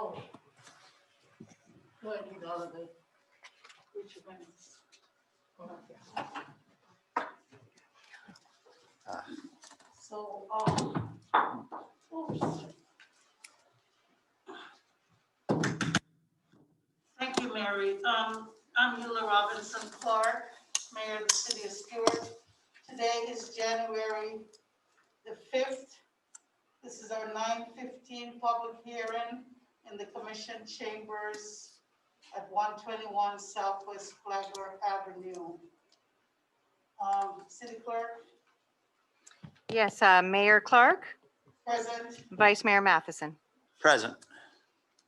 Oh. Go ahead, need all of the future minutes. So, oops. Thank you, Mary. I'm Eula Robinson Clark, Mayor of the City of Stewart. Today is January the 5th. This is our 9:15 public hearing in the Commission Chambers at 121 Southwest Flagler Avenue. City Clerk, Yes, Mayor Clark, present. Vice Mayor Matheson. Present.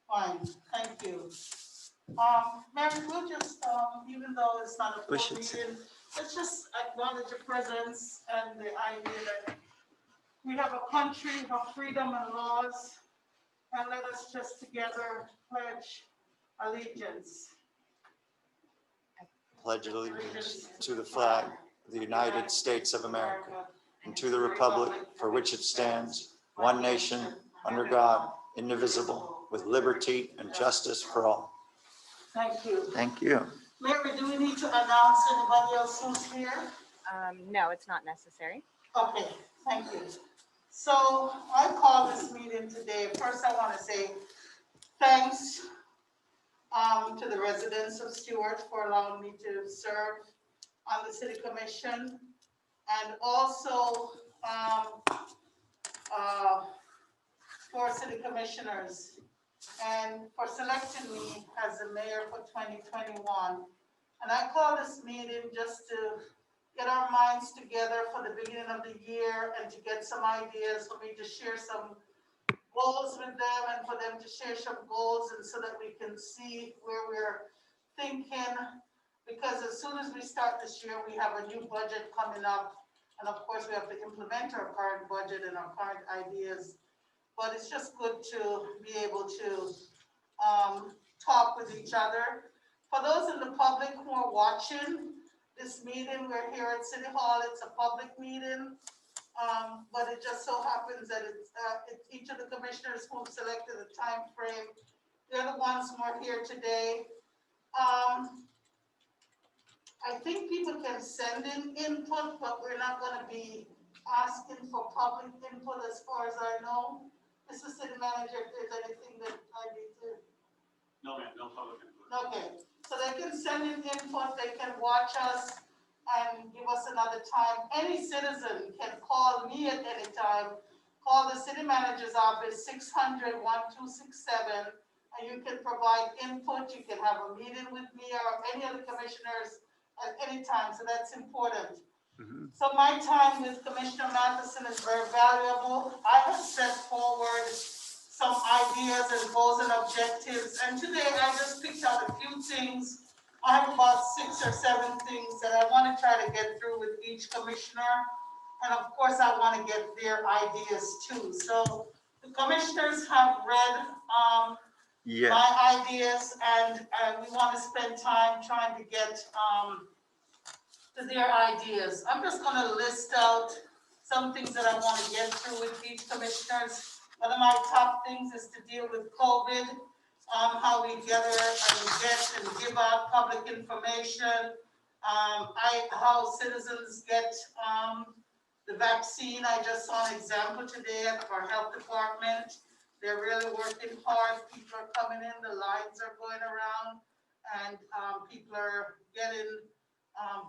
Fine, thank you. Mary, we'll just, even though it's not a We full should say- meeting, let's just acknowledge your presence and the idea that we have a country of freedom and laws, and let us just together pledge allegiance. Pledge allegiance to the flag of the United States of America and to the republic for which it stands, one nation, under God, indivisible, with liberty and justice for all. Thank you. Thank you. Mary, do we need to announce anybody else who's here? No, it's not necessary. Okay, thank you. So I call this meeting today. First, I want to say thanks to the residents of Stewart for allowing me to serve on the city commission, and also for city commissioners, and for selecting me as the mayor for 2021. And I call this meeting just to get our minds together for the beginning of the year and to get some ideas for me to share some goals with them and for them to share some goals, and so that we can see where we're thinking. Because as soon as we start this year, we have a new budget coming up. And of course, we have to implement our current budget and our current ideas. But it's just good to be able to talk with each other. For those in the public who are watching this meeting, we're here at City Hall. It's a public meeting. But it just so happens that it's each of the commissioners who selected a time frame. They're the ones who are here today. I think people can send in input, but we're not going to be asking for public input as far as I know. Mr. City Manager, if there's anything that I need to. No, ma'am, no public input. Okay, so they can send in input, they can watch us and give us another time. Any citizen can call me at any time. Call the city manager's office, 600-1267, and you can provide input. You can have a meeting with me or any of the commissioners at any time, so that's important. So my time with Commissioner Matheson is very valuable. I have set forward some ideas and goals and objectives, and today I just picked out a few things. I have about 6 or 7 things that I want to try to get through with each commissioner. And of course, I want to get their ideas too. So the commissioners have read my ideas, and we want to spend time trying to get to their ideas. I'm just going to list out some things that I want to get through with each commissioners. One of my top things is to deal with COVID. How we gather and get and give out public information, how citizens get the vaccine. I just saw an example today at our health department. They're really working hard. People are coming in, the lines are going around, and people are getting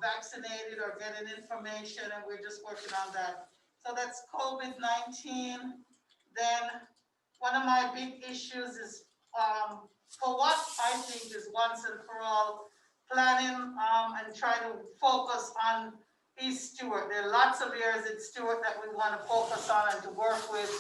vaccinated or getting information, and we're just working on that. So that's COVID-19. Then one of my big issues is for what I think is once and for all, planning and trying to focus on East Stewart. There are lots of areas in Stewart that we want to focus on and to work with,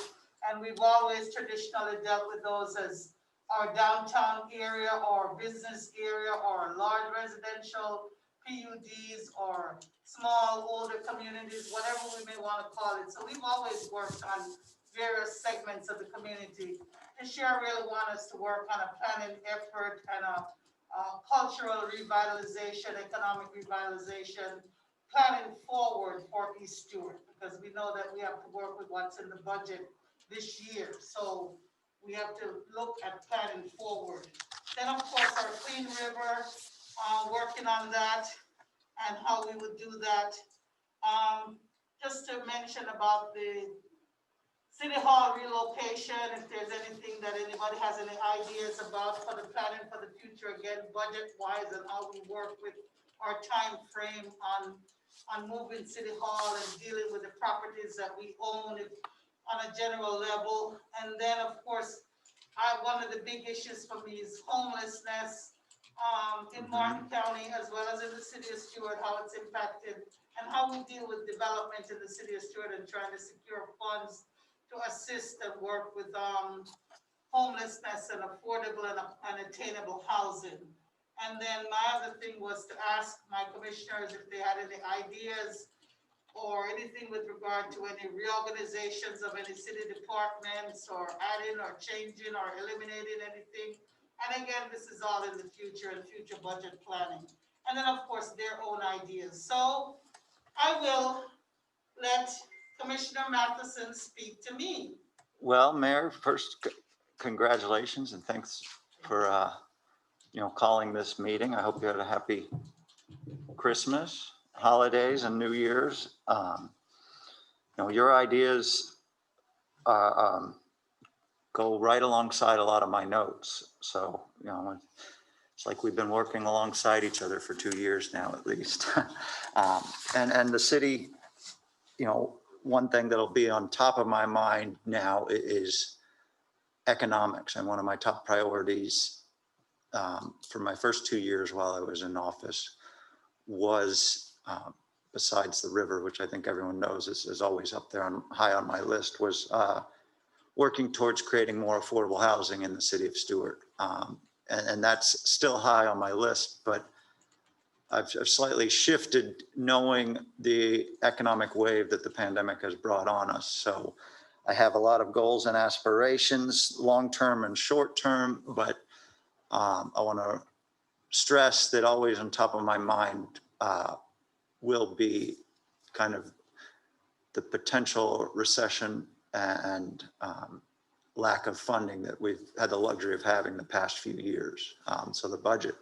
and we've always traditionally dealt with those as our downtown area or business area or large residential PUDs or small older communities, whatever we may want to call it. So we've always worked on various segments of the community. This year, I really want us to work on a planning effort and a cultural revitalization, economic revitalization, planning forward for East Stewart, because we know that we have to work with what's in the budget this year. So we have to look at planning forward. Then, of course, our Clean River, working on that and how we would do that. Just to mention about the City Hall relocation, if there's anything that anybody has any ideas about for the planning for the future, again, budget-wise, and how we work with our time frame on moving City Hall and dealing with the properties that we own on a general level. And then, of course, one of the big issues for me is homelessness in Martin County, as well as in the city of Stewart, how it's impacted, and how we deal with development in the city of Stewart and trying to secure funds to assist and work with homelessness and affordable and attainable housing. And then my other thing was to ask my commissioners if they had any ideas or anything with regard to any reorganizations of any city departments, or adding or changing or eliminating anything. And again, this is all in the future and future budget planning. And then, of course, their own ideas. So I will let Commissioner Matheson speak to me. Well, Mayor, first, congratulations and thanks for, calling this meeting. I hope you had a happy Christmas, holidays, and New Year's. Your ideas go right alongside a lot of my notes. So, it's like we've been working alongside each other for 2 years now, at least. And the city, one thing that'll be on top of my mind now is economics. And one of my top priorities for my first 2 years while I was in office was, besides the river, which I think everyone knows is always up there high on my list, was working towards creating more affordable housing in the city of Stewart. And that's still high on my list, but I've slightly shifted knowing the economic wave that the pandemic has brought on us. So I have a lot of goals and aspirations, long-term and short-term, but I want to stress that always on top of my mind will be kind of the potential recession and lack of funding that we've had the luxury of having the past few years. So the budget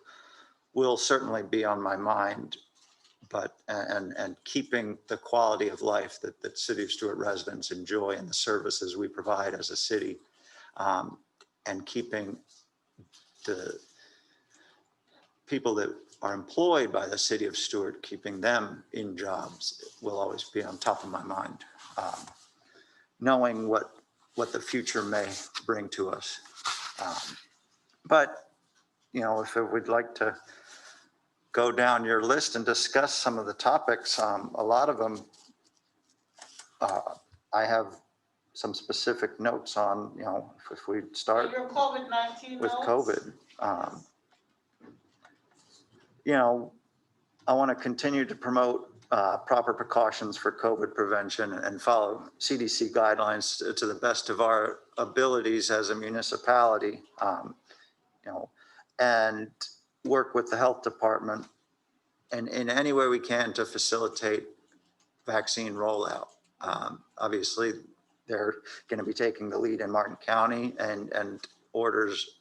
will certainly be on my mind, but and keeping the quality of life that City of Stewart residents enjoy and the services we provide as a city, and keeping the people that are employed by the City of Stewart, keeping them in jobs will always be on top of my mind. Knowing what the future may bring to us. But, if we'd like to go down your list and discuss some of the topics, a lot of them, I have some specific notes on, if we start Your COVID-19 with notes? COVID. I want to continue to promote proper precautions for COVID prevention and follow CDC guidelines to the best of our abilities as a municipality, and work with the health department and in any way we can to facilitate vaccine rollout. Obviously, they're going to be taking the lead in Martin County, and orders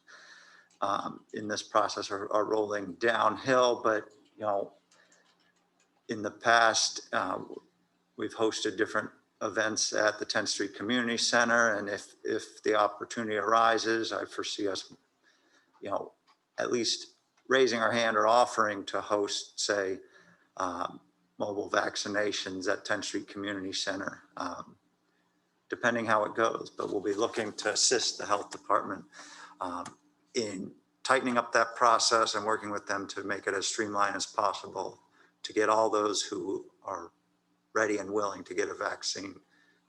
in this process are rolling downhill, but in the past, we've hosted different events at the 10th Street Community Center, and if the opportunity arises, I foresee us, at least raising our hand or offering to host, say, mobile vaccinations at 10th Street Community Center, depending how it goes. But we'll be looking to assist the health department in tightening up that process and working with them to make it as streamlined as possible to get all those who are ready and willing to get a vaccine,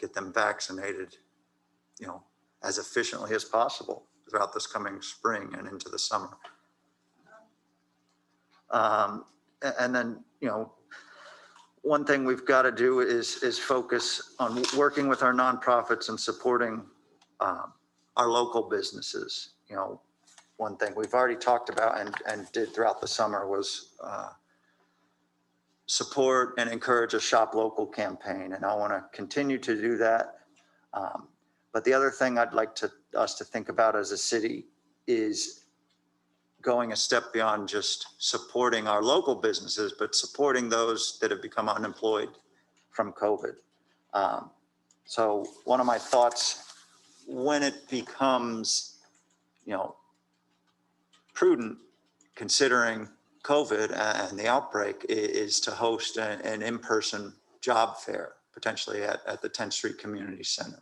get them vaccinated, as efficiently as possible throughout this coming spring and into the summer. And then, one thing we've got to do is focus on working with our nonprofits and supporting our local businesses. One thing we've already talked about and did throughout the summer was support and encourage a shop local campaign. And I want to continue to do that. But the other thing I'd like us to think about as a city is going a step beyond just supporting our local businesses, but supporting those that have become unemployed from COVID. So one of my thoughts, when it becomes, prudent, considering COVID and the outbreak, is to host an in-person job fair, potentially at the 10th Street Community Center.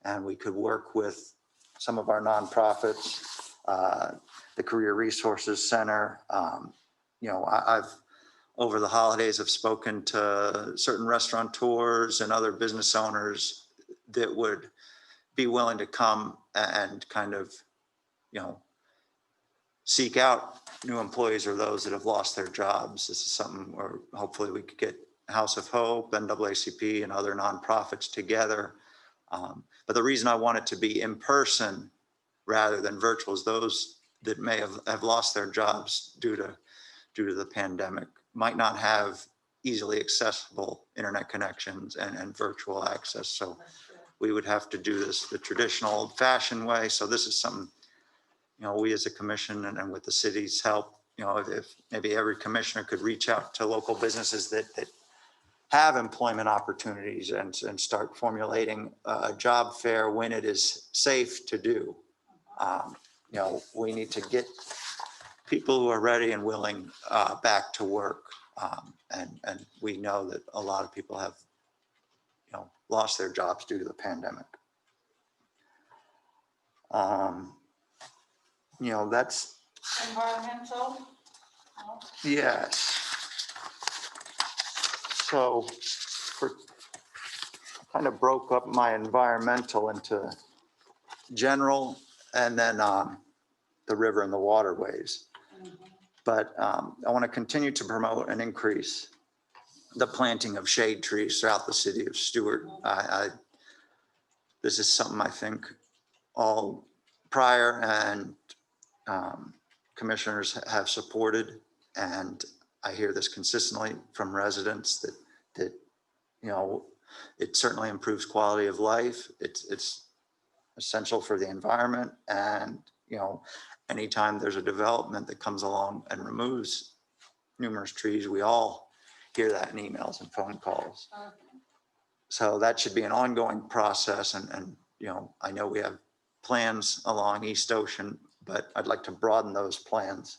And we could work with some of our nonprofits, the Career Resources Center. I've, over the holidays, have spoken to certain restaurateurs and other business owners that would be willing to come and kind of, seek out new employees or those that have lost their jobs. This is something where hopefully we could get House of Hope, NAACP, and other nonprofits together. But the reason I want it to be in person rather than virtual is those that may have lost their jobs due to the pandemic might not have easily accessible internet connections and virtual access. So we would have to do this the traditional old-fashioned way. So this is something, we as a commission and with the city's help, if maybe every commissioner could reach out to local businesses that have employment opportunities and start formulating a job fair when it is safe to do. We need to get people who are ready and willing back to work. And we know that a lot of people have, lost their jobs due to the pandemic. That's, Environmental? No? yes. So kind of broke up my environmental into general and then the river and the waterways. But I want to continue to promote and increase the planting of shade trees throughout the city of Stuart. This is something I think all prior and commissioners have supported, and I hear this consistently from residents that it certainly improves quality of life. It's essential for the environment, and anytime there's a development that comes along and removes numerous trees, we all hear that in emails and phone calls. So that should be an ongoing process, and I know we have plans along East Ocean, but I'd like to broaden those plans.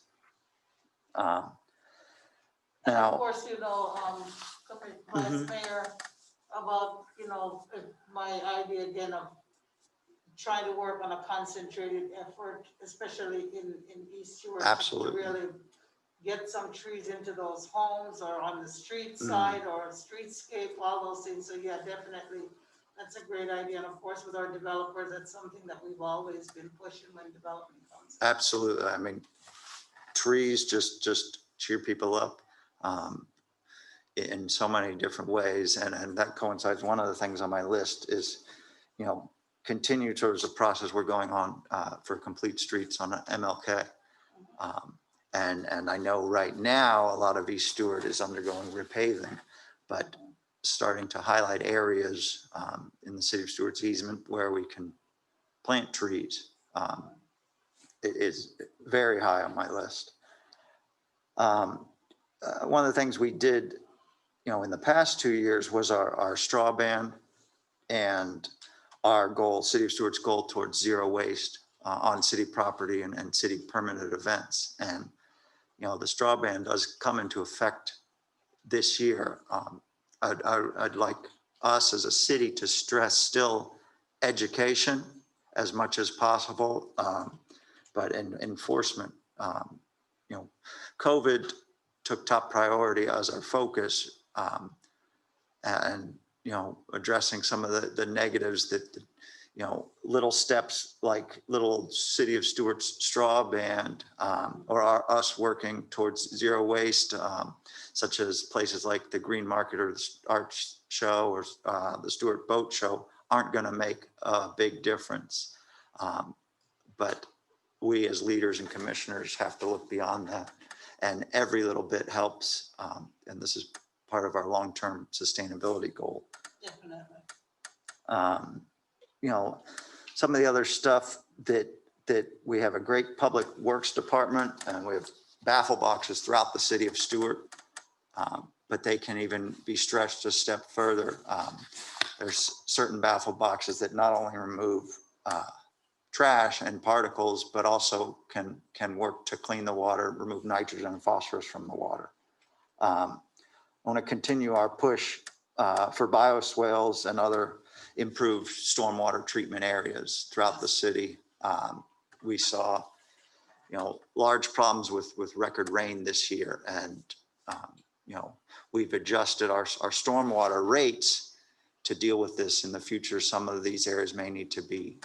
And Now, of course, Vice Mayor, about, my idea again of trying to work on a concentrated effort, especially in East Stewart. Absolutely. To really get some trees into those homes or on the street side or streetscape, all those things. So yeah, definitely, that's a great idea. And of course, with our developers, that's something that we've always been pushing when development comes. absolutely. I mean, trees just cheer people up in so many different ways. And that coincides. One of the things on my list is, continue towards the process we're going on for complete streets on MLK. And I know right now a lot of East Stewart is undergoing repaving, but starting to highlight areas in the city of Stewart's easement where we can plant trees. It is very high on my list. One of the things we did, in the past 2 years was our straw ban and our goal, City of Stewart's goal towards zero waste on city property and city permanent events. And, the straw ban does come into effect this year. I'd like us as a city to stress still education as much as possible, but in enforcement, COVID took top priority as our focus, and addressing some of the negatives that little steps like little City of Stewart's straw ban, or us working towards zero waste, such as places like the Green Market or the Art Show or the Stewart Boat Show aren't going to make a big difference. But we as leaders and commissioners have to look beyond that, and every little bit helps. And this is part of our long-term sustainability goal. Definitely. you know, some of the other stuff that we have a great public works department, and we have baffle boxes throughout the city of Stewart, but they can even be stretched a step further. There's certain baffle boxes that not only remove trash and particles, but also can work to clean the water, remove nitrogen and phosphorus from the water. I want to continue our push for bioswales and other improved stormwater treatment areas throughout the city. We saw, you know, large problems with record rain this year, and you know, we've adjusted our stormwater rates to deal with this in the future. Some of these areas may need to be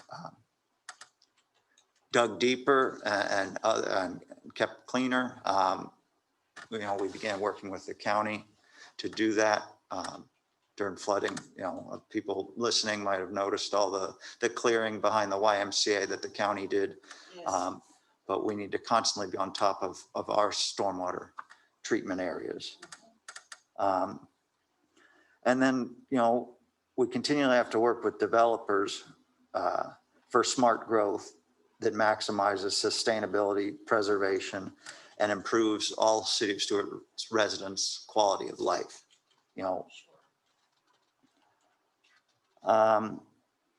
dug deeper and kept cleaner. You know, we began working with the county to do that during flooding. You know, people listening might have noticed all the clearing behind the YMCA that the county did. Yes. But we need to constantly be on top of our stormwater treatment areas. And then, you know, we continually have to work with developers for smart growth that maximizes sustainability, preservation, and improves all City of Stewart residents' quality of life. You know,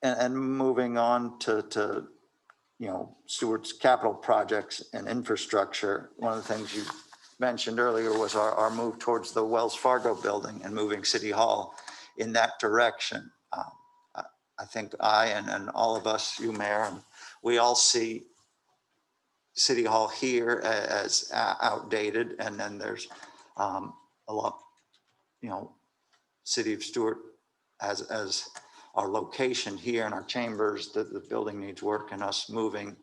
and moving on to you know, Stewart's capital projects and infrastructure. One of the things you mentioned earlier was our move towards the Wells Fargo building and moving City Hall in that direction. I think I and all of us, you Mayor, and we all see City Hall here as outdated, and then there's a lot, you know, City of Stewart as our location here in our chambers, the building needs work, and us moving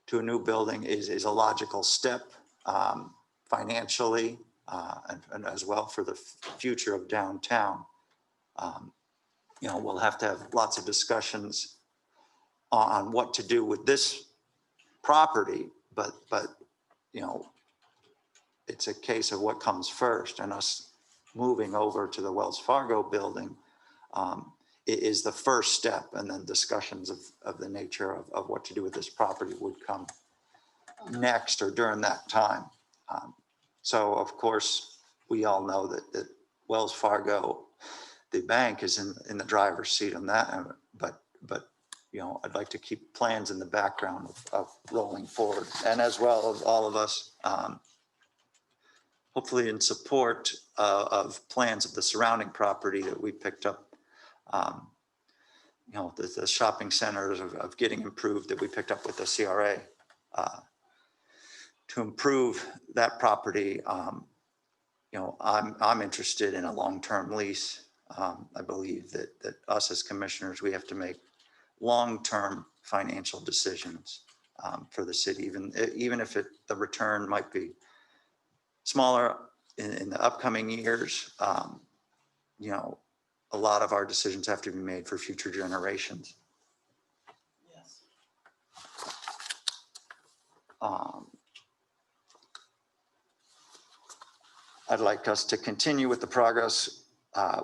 to a new building is a logical step financially and as well for the future of downtown. You know, we'll have to have lots of discussions on what to do with this property, but you know, it's a case of what comes first, and us moving over to the Wells Fargo building is the first step, and then discussions of the nature of what to do with this property would come next or during that time. So of course, we all know that Wells Fargo, the bank, is in the driver's seat on that, but you know, I'd like to keep plans in the background of rolling forward, and as well as all of us, hopefully in support of plans of the surrounding property that we picked up. You know, the shopping centers of getting improved that we picked up with the CRA to improve that property. You know, I'm interested in a long-term lease. I believe that us as commissioners, we have to make long-term financial decisions for the city, even if the return might be smaller in the upcoming years. You know, a lot of our decisions have to be made for future generations. Yes. I'd like us to continue with the progress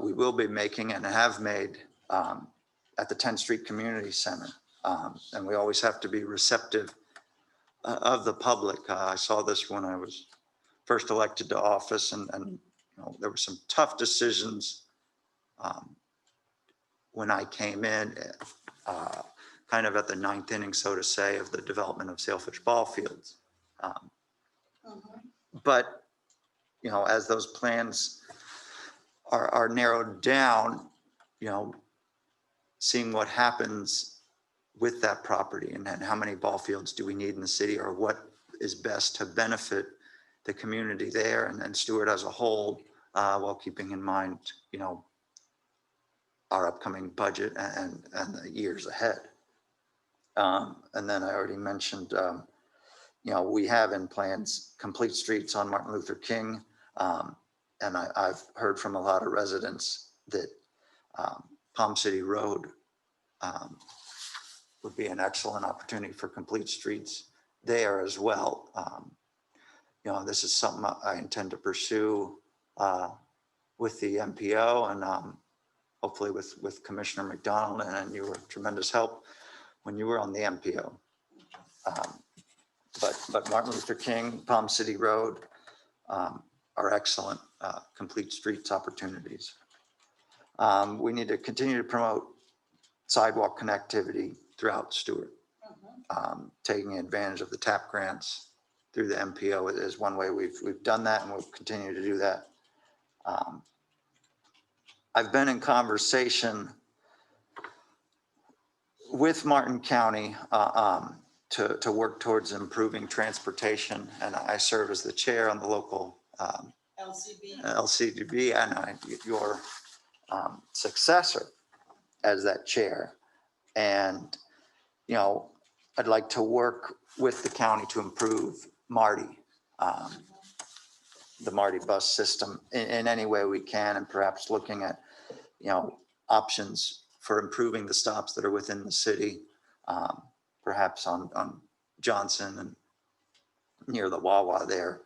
we will be making and have made at the 10th Street Community Center. And we always have to be receptive of the public. I saw this when I was first elected to office, and you know, there were some tough decisions when I came in, kind of at the ninth inning, so to say, of the development of Sailfish ball fields. But, you know, as those plans are narrowed down, you know, seeing what happens with that property and how many ball fields do we need in the city, or what is best to benefit the community there and Stewart as a whole, while keeping in mind, you know, our upcoming budget and the years ahead. And then I already mentioned, you know, we have in plans complete streets on Martin Luther King. And I've heard from a lot of residents that Palm City Road would be an excellent opportunity for complete streets there as well. You know, this is something I intend to pursue with the MPO, and hopefully with Commissioner McDonald, and you were tremendous help when you were on the MPO. But Martin Luther King, Palm City Road are excellent complete streets opportunities. We need to continue to promote sidewalk connectivity throughout Stewart. Taking advantage of the TAP grants through the MPO is one way we've done that, and we'll continue to do that. I've been in conversation with Martin County to work towards improving transportation, and I serve as the chair on the local LCDB, and your successor as that chair. And I'd like to work with the county to improve Marty, the Marty bus system in any way we can, and perhaps looking at options for improving the stops that are within the city, perhaps on Johnson and near the Wawa there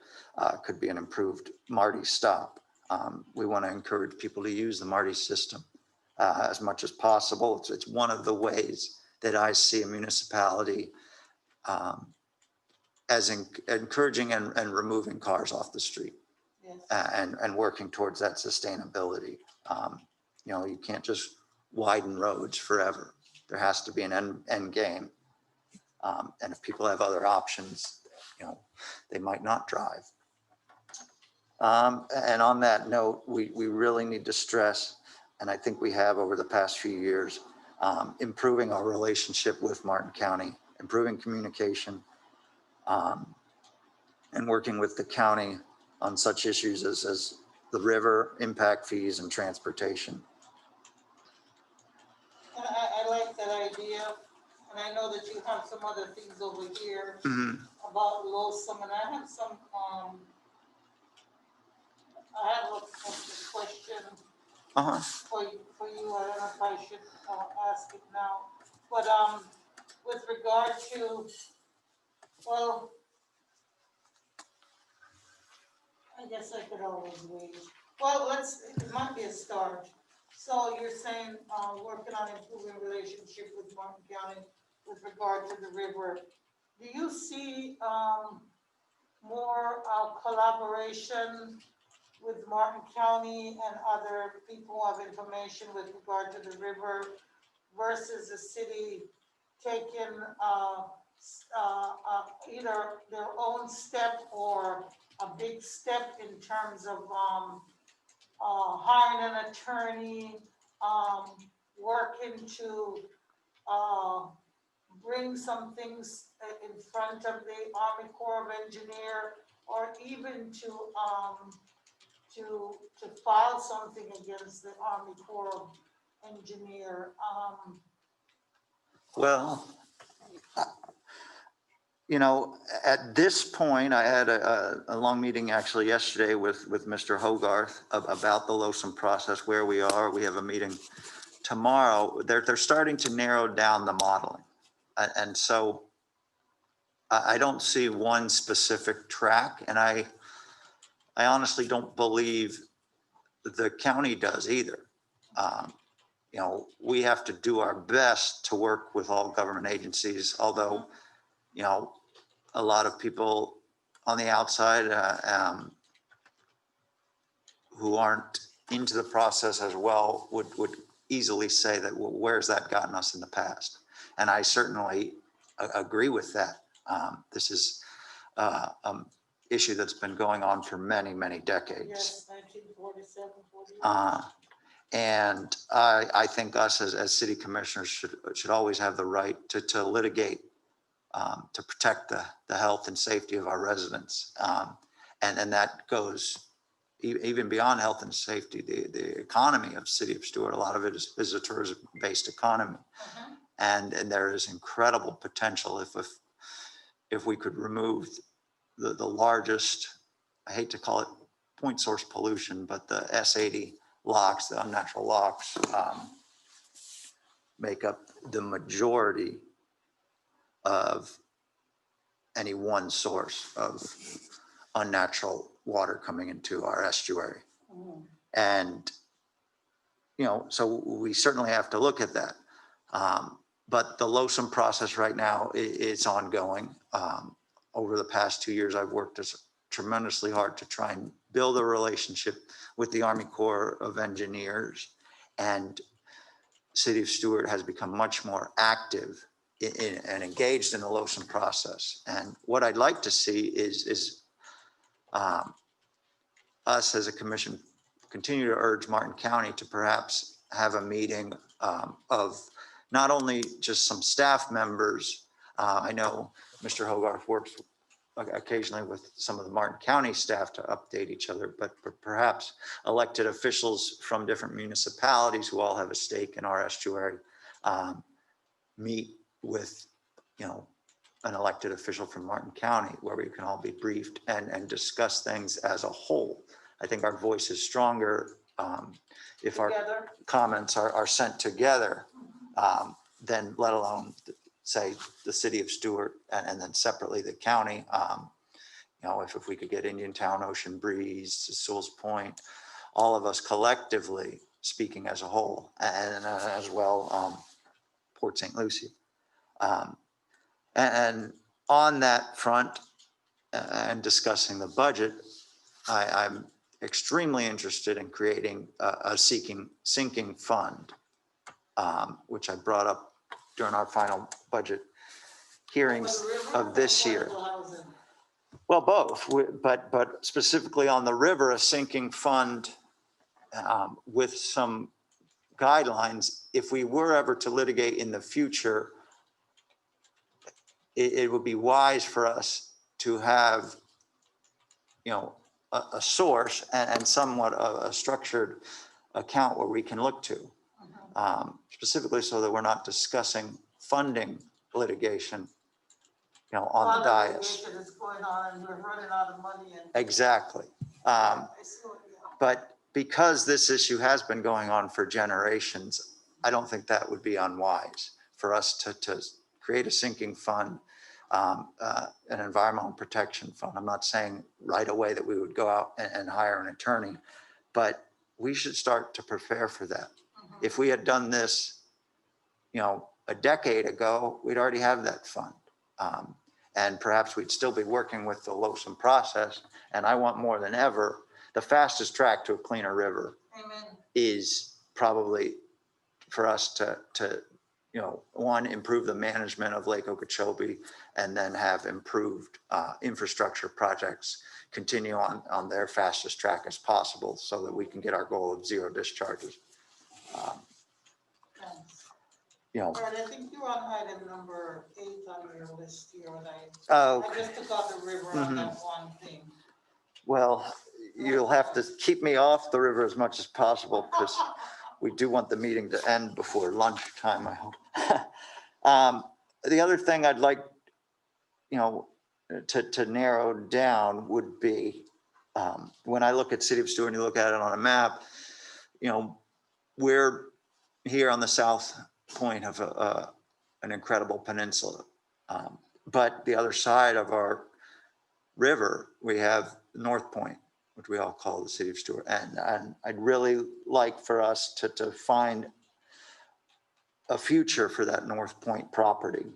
could be an improved Marty stop. We want to encourage people to use the Marty system as much as possible. It's one of the ways that I see a municipality as encouraging and removing cars off the street. Yes. And working towards that sustainability. You can't just widen roads forever. There has to be an end game. And if people have other options, they might not drive. And on that note, we really need to stress, and I think we have over the past few years, improving our relationship with Martin County, improving communication, and working with the county on such issues as the river, impact fees, and transportation. And I like that idea, and I know that you have some other things over here about Lonesome, and I have some, I have a question for you. I don't know if I should ask it now, but with regard to, well, I guess I could always wait. Well, it might be a start. So you're saying working on improving relationship with Martin County with regard to the river. Do you see more collaboration with Martin County and other people who have information with regard to the river versus the city taking either their own step or a big step in terms of hiring an attorney, working to bring some things in front of the Army Corps of Engineer, or even to file something against the Army Corps of Engineer. Well, at this point, I had a long meeting actually yesterday with Mr. Hogarth about the LOSUM process, where we are. We have a meeting tomorrow. They're starting to narrow down the modeling. And so I don't see one specific track. And I honestly don't believe the county does either. We have to do our best to work with all government agencies, although, a lot of people on the outside who aren't into the process as well would easily say that, well, where's that gotten us in the past? And I certainly agree with that. This is an issue that's been going on for many, many decades. Yes, 1947, 48. And I think us as city commissioners should always have the right to litigate, to protect the health and safety of our residents. And that goes even beyond health and safety. The economy of City of Stewart, a lot of it is a tourism-based economy. And there is incredible potential if we could remove the largest, I hate to call it point source pollution, but the S80 locks, the unnatural locks, make up the majority of any one source of unnatural water coming into our estuary. And, so we certainly have to look at that. But the LOSUM process right now is ongoing. Over the past 2 years, I've worked tremendously hard to try and build a relationship with the Army Corps of Engineers, and City of Stewart has become much more active and engaged in the LOSUM process. And what I'd like to see is us as a commission continue to urge Martin County to perhaps have a meeting of not only just some staff members. I know Mr. Hogarth works occasionally with some of the Martin County staff to update each other, but perhaps elected officials from different municipalities who all have a stake in our estuary meet with, an elected official from Martin County, where we can all be briefed and discuss things as a whole. I think our voice is stronger if our comments are sent together, than let alone say the City of Stewart and then separately the county. If we could get Indiantown, Ocean Breeze, Sewell's Point, all of us collectively speaking as a whole, and as well Port St. Lucie. And on that front and discussing the budget, I'm extremely interested in creating a sinking fund, which I brought up during our final budget hearings of this year. Well, both, but specifically on the river, a sinking fund with some guidelines. If we were ever to litigate in the future, it would be wise for us to have, a source and somewhat a structured account where we can look to, specifically so that we're not discussing funding litigation, on the dais. Is going on and we're running out of money. Exactly. But because this issue has been going on for generations, I don't think that would be unwise for us to create a sinking fund, an environmental protection fund. I'm not saying right away that we would go out and hire an attorney, but we should start to prepare for that. If we had done this, a decade ago, we'd already have that fund. And perhaps we'd still be working with the LOSUM process. And I want more than ever, the fastest track to a cleaner river is probably for us to one, improve the management of Lake Okeechobee, and then have improved infrastructure projects continue on their fastest track as possible so that we can get our goal of zero discharges. All right, I think you're on item number 8 on your list here. I just took out the river on that one thing. Well, you'll have to keep me off the river as much as possible, because we do want the meeting to end before lunchtime, I hope. The other thing I'd like, to narrow down would be, when I look at City of Stewart and you look at it on a map, we're here on the south point of an incredible peninsula. But the other side of our river, we have North Point, which we all call the City of Stewart. And I'd really like for us to find a future for that North Point property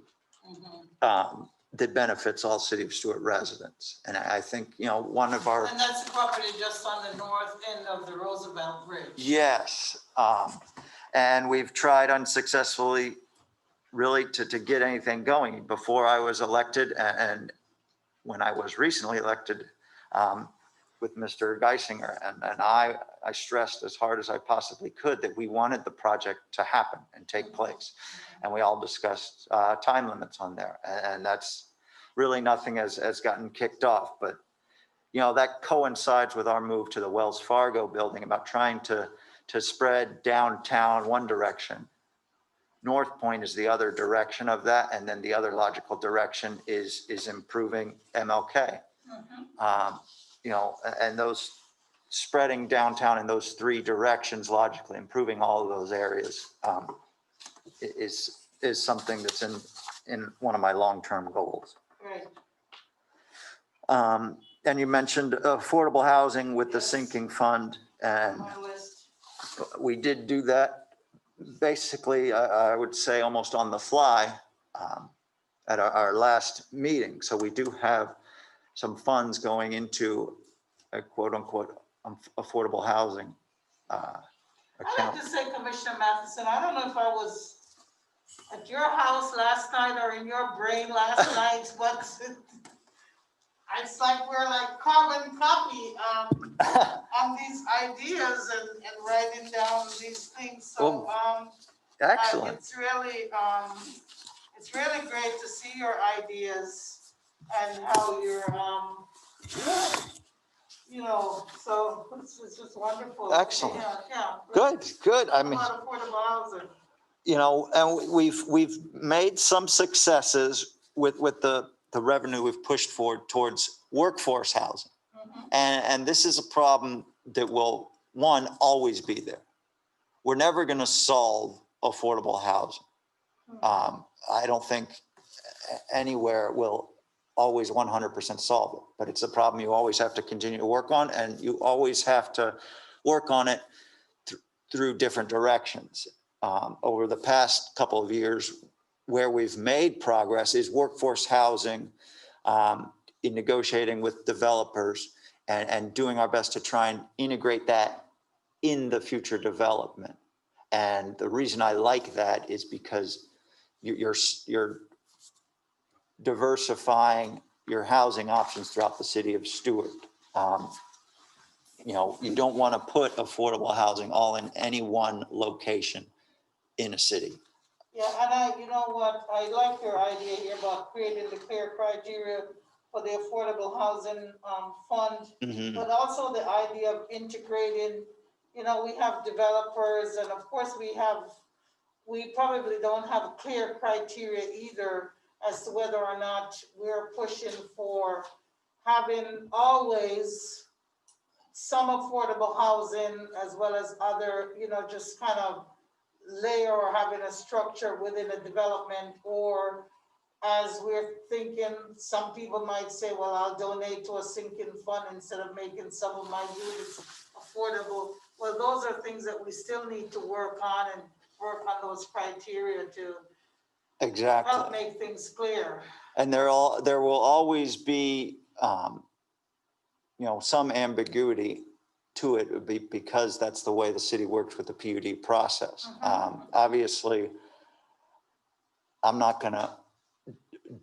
that benefits all City of Stewart residents. And I think, one of our— And that's the property just on the north end of the Roosevelt Bridge. Yes. And we've tried unsuccessfully really to get anything going. Before I was elected, and when I was recently elected with Mr. Geisinger, and I stressed as hard as I possibly could that we wanted the project to happen and take place. And we all discussed time limits on there. And that's really nothing has gotten kicked off. But, that coincides with our move to the Wells Fargo building about trying to spread downtown one direction. North Point is the other direction of that. And then the other logical direction is improving MLK. And those spreading downtown in those three directions, logically improving all of those areas is something that's in one of my long-term goals. Right. And you mentioned affordable housing with the sinking fund, and My list. we did do that basically, I would say almost on the fly at our last meeting. So we do have some funds going into a quote unquote affordable housing I account. have to say, Commissioner Matheson, I don't know if I was at your house last night or in your brain last night, but it's like we're like carbon copy on these ideas and writing down these things. So Excellent. it's really great to see your ideas and how you're so it's just wonderful. Excellent. Yeah. Good. I mean, About affordable housing. and we've made some successes with the revenue we've pushed forward towards workforce housing. And this is a problem that will, one, always be there. We're never going to solve affordable housing. I don't think anywhere will always 100% solve it, but it's a problem you always have to continue to work on, and you always have to work on it through different directions. Over the past couple of years, where we've made progress is workforce housing, in negotiating with developers and doing our best to try and integrate that in the future development. And the reason I like that is because you're diversifying your housing options throughout the city of Stewart. You don't want to put affordable housing all in any one location in a city. Yeah, and you know what, I like your idea here about creating the clear criteria for the affordable housing fund, but also the idea of integrating, we have developers, and of course we probably don't have clear criteria either as to whether or not we're pushing for having always some affordable housing as well as other, just kind of layer or having a structure within a development, or as we're thinking, some people might say, well, I'll donate to a sinking fund instead of making some of my units affordable. Well, those are things that we still need to work on and work on those criteria to help make things clear. And there will always be, some ambiguity to it because that's the way the city works with the PUD process. Obviously, I'm not going to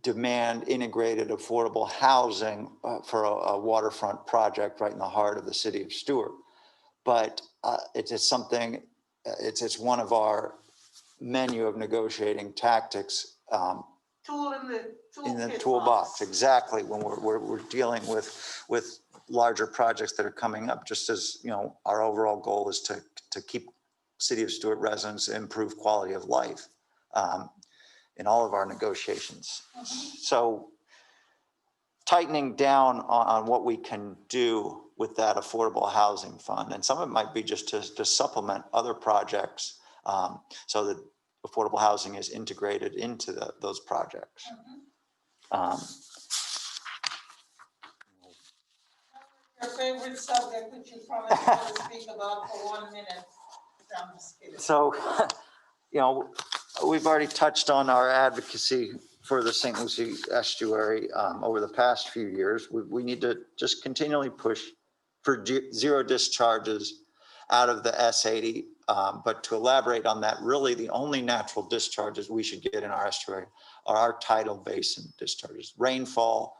demand integrated affordable housing for a waterfront project right in the heart of the city of Stewart, but it's something. It's one of our menu of negotiating tactics. Tool in the toolbox, exactly. When we're dealing with larger projects that are coming up, just as our overall goal is to keep City of Stewart residents improve quality of life in all of our negotiations. So tightening down on what we can do with that affordable housing fund, and some of it might be just to supplement other projects so that affordable housing is integrated into those projects. Your favorite subject that you promised to speak about for 1 minute. I'm just kidding. So, we've already touched on our advocacy for the St. Lucie estuary over the past few years. We need to just continually push for zero discharges out of the S80. But to elaborate on that, really the only natural discharges we should get in our estuary are our tidal basin discharges. Rainfall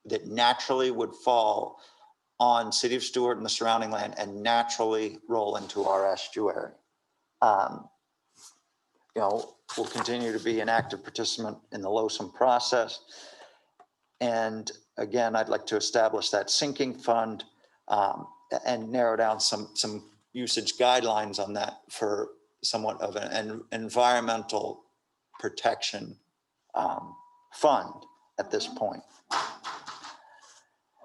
that naturally would fall on City of Stewart and the surrounding land and naturally roll into our estuary. We'll continue to be an active participant in the LOSM process. And again, I'd like to establish that sinking fund and narrow down some usage guidelines on that for somewhat of an environmental protection fund at this point.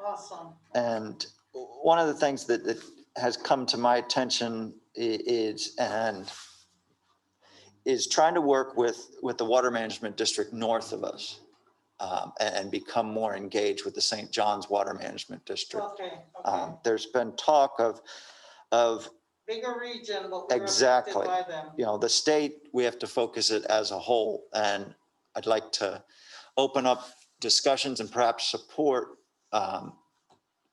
Awesome. And one of the things that has come to my attention is trying to work with the water management district north of us and become more engaged with the St. John's Water Management District. Okay. There's been talk of bigger region, but we're Exactly. affected by them. You know, the state, we have to focus it as a whole. And I'd like to open up discussions and perhaps support,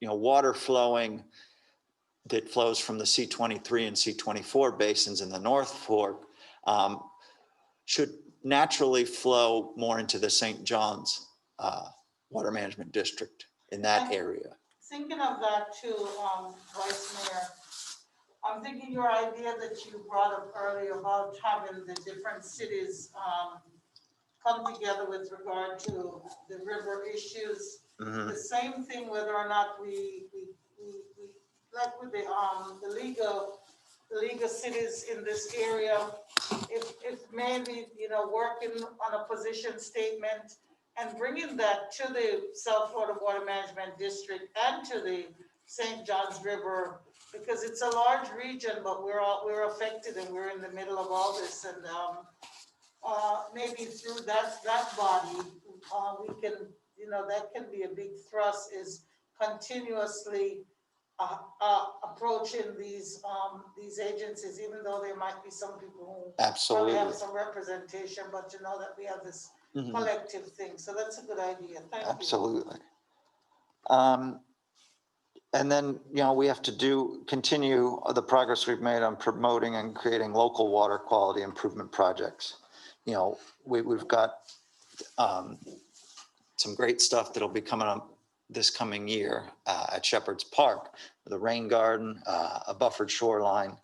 water flowing that flows from the C23 and C24 basins in the North Fork should naturally flow more into the St. John's Water Management District in that area. Thinking of that too, Vice Mayor, I'm thinking your idea that you brought up earlier about having the different cities come together with regard to the river issues. Mhm. The same thing, whether or not we like with the League of Cities in this area, if maybe, working on a position statement and bringing that to the South Florida Water Management District and to the St. Johns River, because it's a large region, but we're affected and we're in the middle of all this. And maybe through that body, we can, that can be a big thrust, is continuously approaching these agencies, even though there might be some people who Absolutely. probably have some representation, but that we have this Mhm. collective thing. So that's a good idea. Thank you. Absolutely. And then, we have to continue the progress we've made on promoting and creating local water quality improvement projects. We've got some great stuff that'll be coming up this coming year at Shepherd's Park, with a rain garden, a buffered shoreline,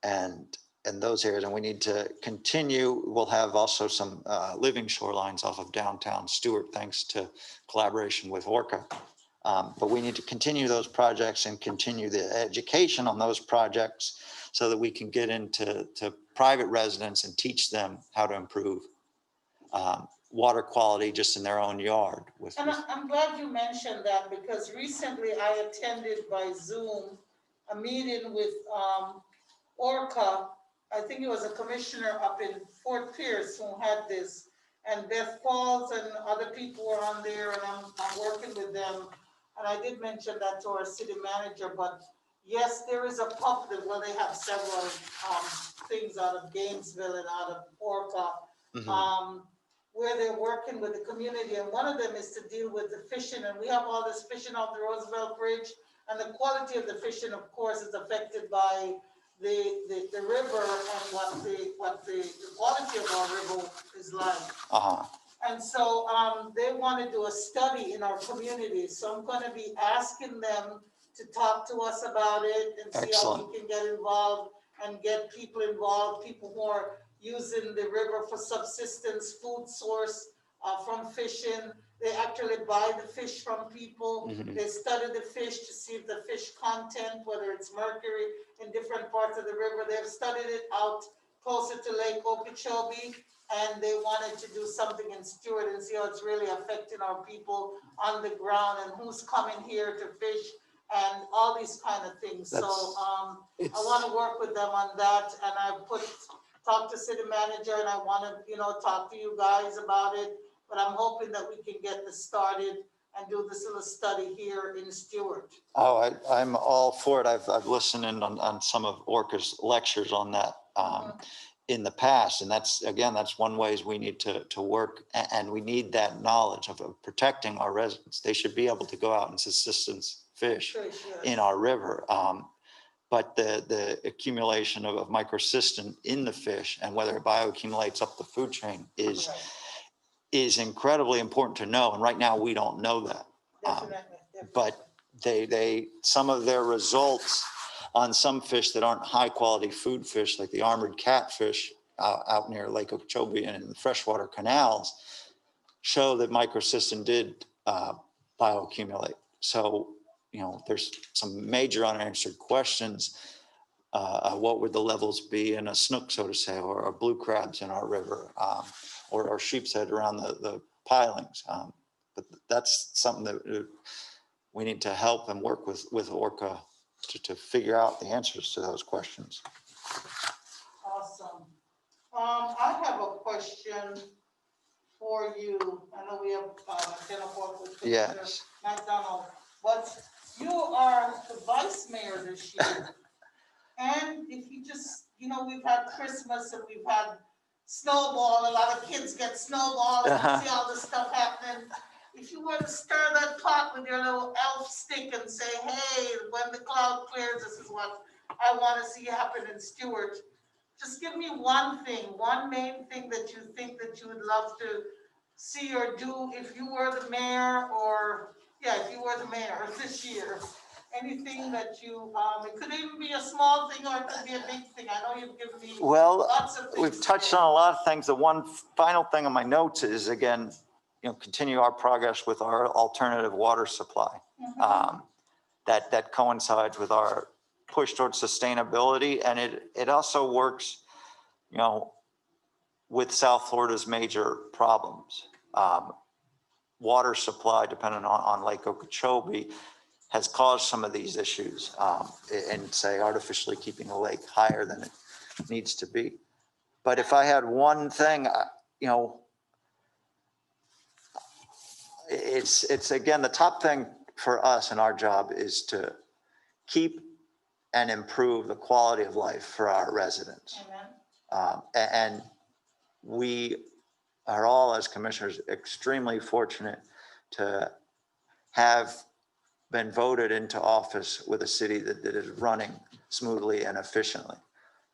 and those areas. And we need to continue. We'll have also some living shorelines off of downtown Stewart, thanks to collaboration with Orca. But we need to continue those projects and continue the education on those projects so that we can get into private residents and teach them how to improve water quality just in their own yard. And I'm glad you mentioned that, because recently I attended by Zoom a meeting with Orca. I think it was a commissioner up in Fort Pierce who had this, and Beth Falls and other people were on there, and I'm working with them. And I did mention that to our city manager, but yes, there is a public, well, they have several things out of Gainesville and out of Orca, where they're working with the community. And one of them is to deal with the fishing. And we have all this fishing off the Roosevelt Bridge. And the quality of the fishing, of course, is affected by the river and what the quality of our river is like. And so they want to do a study in our community. So I'm going to be asking them to talk to us about it and see Excellent. how we can get involved and get people involved, people who are using the river for subsistence, food source from fishing. They actually buy the fish from people. They study the fish to see if the fish content, whether it's mercury in different parts of the river. They've studied it out closer to Lake Okeechobee, and they wanted to do something in Stewart and see how it's really affecting our people on the ground and who's coming here to fish and all these kind of things. So I want to work with them on that, and I talked to city manager, and I want to, talk to you guys about it. But I'm hoping that we can get this started and do this little study here in Stewart. Oh, I'm all for it. I've listened in on some of Orca's lectures on that in the past. And that's one ways we need to work, and we need that knowledge of protecting our residents. They should be able to go out and subsistence fish in our river. But the accumulation of microcystin in the fish and whether it bioaccumulates up the food chain is incredibly important to know. And right now we don't know that. Definitely. But some of their results on some fish that aren't high quality food fish, like the armored catfish out near Lake Okeechobee and in the freshwater canals, show that microcystin did bioaccumulate. So, there's some major unanswered questions. What would the levels be in a snook, so to say, or blue crabs in our river, or sheep's head around the pilings? But that's something that we need to help and work with Orca to figure out the answers to those questions. Awesome. I have a question for you. I know we have 10 o'clock with Commissioner McDonald, but you are the vice mayor this year. And if you just, we've had Christmas and we've had snowball, a lot of kids get snowballs and see all this stuff happening. If you were to stir that pot with your little elf stick and say, hey, when the cloud clears, this is what I want to see happen in Stewart. Just give me one thing, one main thing that you think that you would love to see or do if you were the mayor if you were the mayor this year. Anything that you, it could even be a small thing or it could be a big thing. I know you've given me Well, lots of things. we've touched on a lot of things. The one final thing on my notes is, again, continue our progress with our alternative water supply. That coincides with our push towards sustainability, and it also works, with South Florida's major problems. Water supply, depending on Lake Okeechobee, has caused some of these issues, and say artificially keeping the lake higher than it needs to be. But if I had one thing, it's again, the top thing for us in our job is to keep and improve the quality of life for our residents. Amen. And we are all, as commissioners, extremely fortunate to have been voted into office with a city that is running smoothly and efficiently.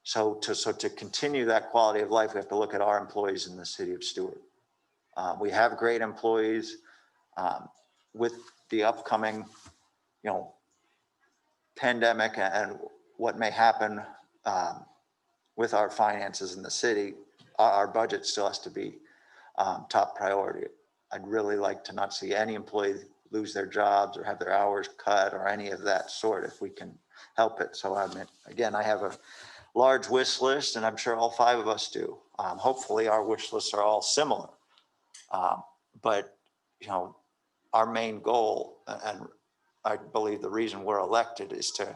So to continue that quality of life, we have to look at our employees in the city of Stewart. We have great employees. With the upcoming, pandemic and what may happen with our finances in the city, our budget still has to be top priority. I'd really like to not see any employee lose their jobs or have their hours cut or any of that sort if we can help it. So again, I have a large wish list, and I'm sure all five of us do. Hopefully our wish lists are all similar. But our main goal, and I believe the reason we're elected, is to